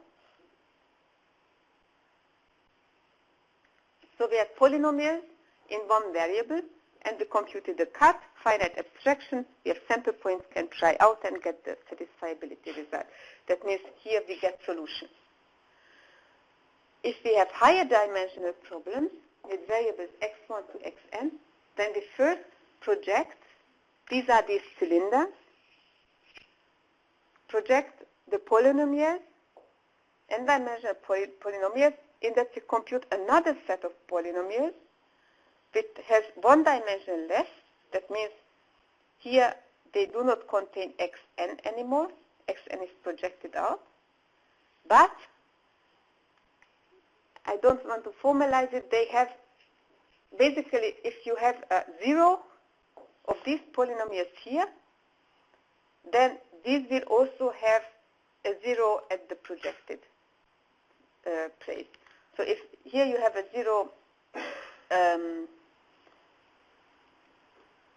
So we have polynomials in one variable, and we computed the cut, finite abstraction. We have sample points, can try out and get the satisfiability result. That means here we get solutions. If we have higher dimensional problems with variables x1 to xn, then we first project, these are these cylinders, project the polynomials, n-dimensional polynomials, in that we compute another set of polynomials which has one dimension less. That means here they do not contain xn anymore. Xn is projected out. But I don't want to formalize it. They have, basically, if you have a 0 of these polynomials here, then these will also have a 0 at the projected place. So if here you have a 0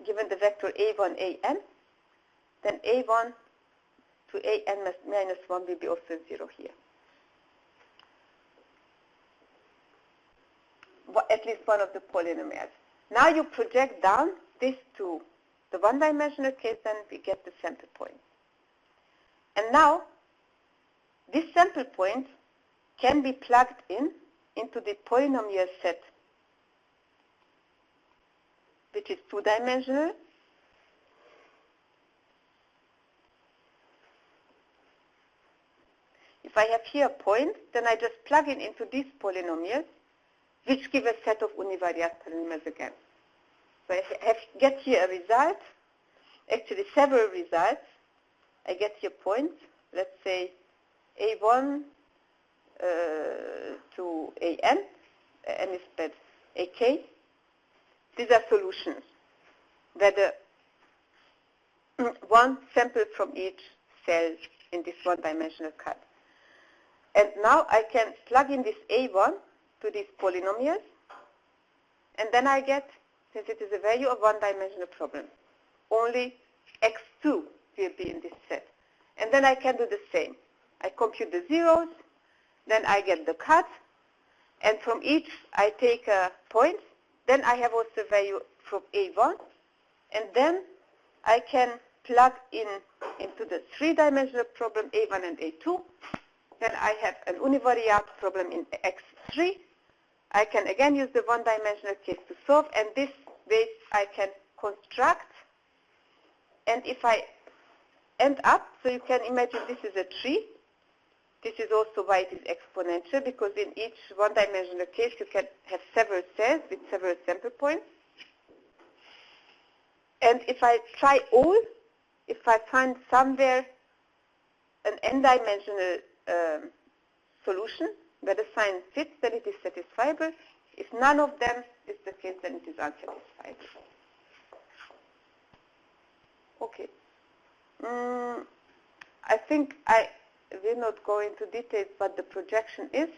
given the vector a1, an, then a1 to an minus 1 will be also 0 here. At least one of the polynomials. Now you project down this to the one-dimensional case, then we get the sample point. And now, this sample point can be plugged into the polynomial set, which is two-dimensional. If I have here a point, then I just plug in into these polynomials, which give a set of univariate polynomials again. So I get here a result, actually several results. I get here points, let's say a1 to an is spelled ak. These are solutions, where the one sample from each cell in this one-dimensional CAD. And now I can plug in this a1 to these polynomials, and then I get, since it is a value of one-dimensional problem, only x2 will be in this set. And then I can do the same. I compute the zeros, then I get the cut, and from each I take a point. Then I have also a value from a1, and then I can plug into the three-dimensional problem a1 and a2. Then I have an univariate problem in x3. I can again use the one-dimensional case to solve, and this way I can construct. And if I end up, so you can imagine this is a tree. This is also why it is exponential, because in each one-dimensional case you can have several cells with several sample points. And if I try all, if I find somewhere an n-dimensional solution where the sign fits, then it is satisfiable. If none of them is the case, then it is unsatisfiable. Okay. I think I will not go into details what the projection is.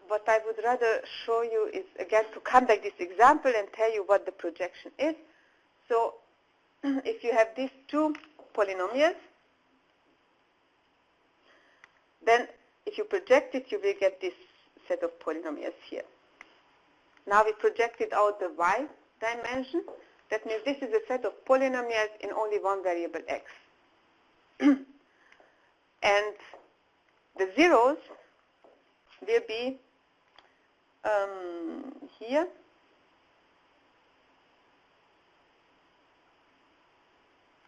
What I would rather show you is, again, to come back this example and tell you what the projection is. So if you have these two polynomials, then if you project it, you will get this set of polynomials here. Now we projected out the y dimension. That means this is a set of polynomials in only one variable x. And the zeros will be here.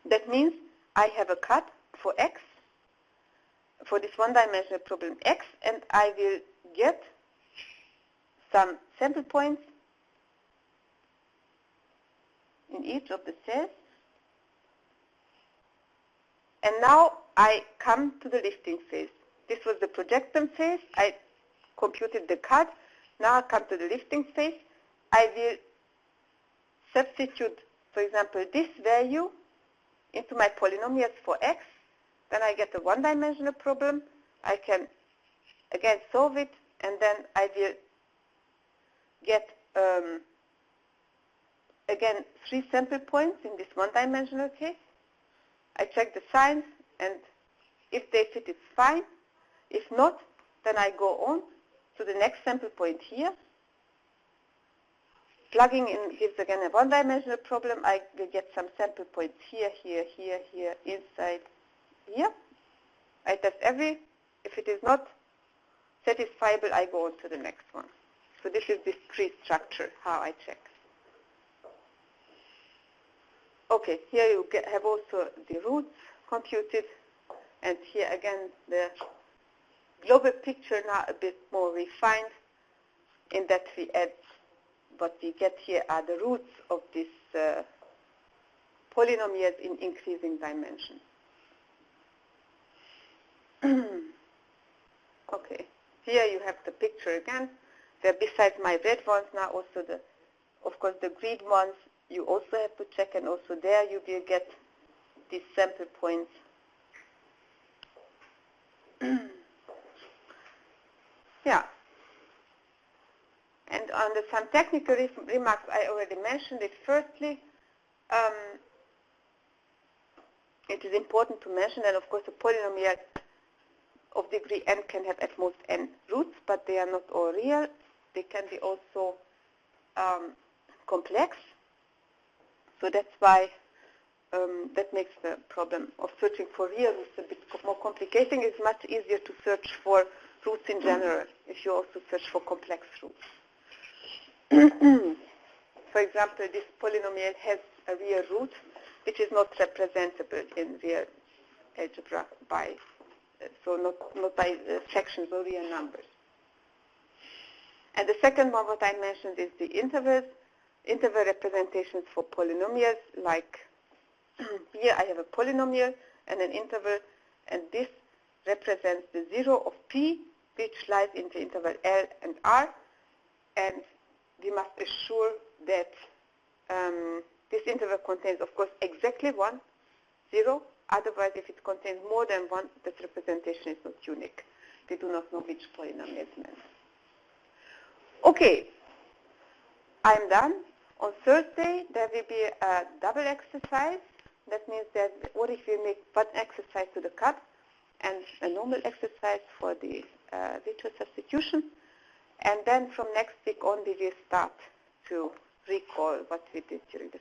That means I have a cut for x, for this one-dimensional problem x, and I will get some sample points in each of the cells. And now I come to the lifting phase. This was the projection phase. I computed the cut. Now I come to the lifting phase. I will substitute, for example, this value into my polynomials for x. Then I get a one-dimensional problem. I can, again, solve it, and then I will get, again, 3 sample points in this one-dimensional case. I check the signs, and if they fit, it's fine. If not, then I go on to the next sample point here. Plugging in gives again a one-dimensional problem. I will get some sample points here, here, here, here, inside, here. I test every. If it is not satisfiable, I go on to the next one. So this is this tree structure, how I check. Okay, here you have also the roots computed. And here again, the global picture now a bit more refined in that we add what we get here are the roots of these polynomials in increasing dimension. Okay, here you have the picture again. There, besides my red ones, now also the, of course, the green ones you also have to check, and also there you will get these sample points. Yeah. And on some technical remarks, I already mentioned it. Firstly, it is important to mention that, of course, a polynomial of degree n can have at most n roots, but they are not all real. They can be also complex. So that's why that makes the problem of searching for real roots a bit more complicating. It's much easier to search for roots in general if you also search for complex roots. For example, this polynomial has a real root which is not representable in real algebra by, so not by fractions or real numbers. And the second one, what I mentioned, is the intervals. Interval representations for polynomials, like here I have a polynomial and an interval, and this represents the 0 of p, which lies in the interval L and R, and we must assure that this interval contains, of course, exactly 1, 0. Otherwise, if it contains more than 1, this representation is not unique. We do not know which polynomial is meant. Okay, I'm done. On Thursday, there will be a double exercise. That means that what if we make one exercise to the cut and a normal exercise for the virtual substitution. And then from next week on, we will start to recall what we did during the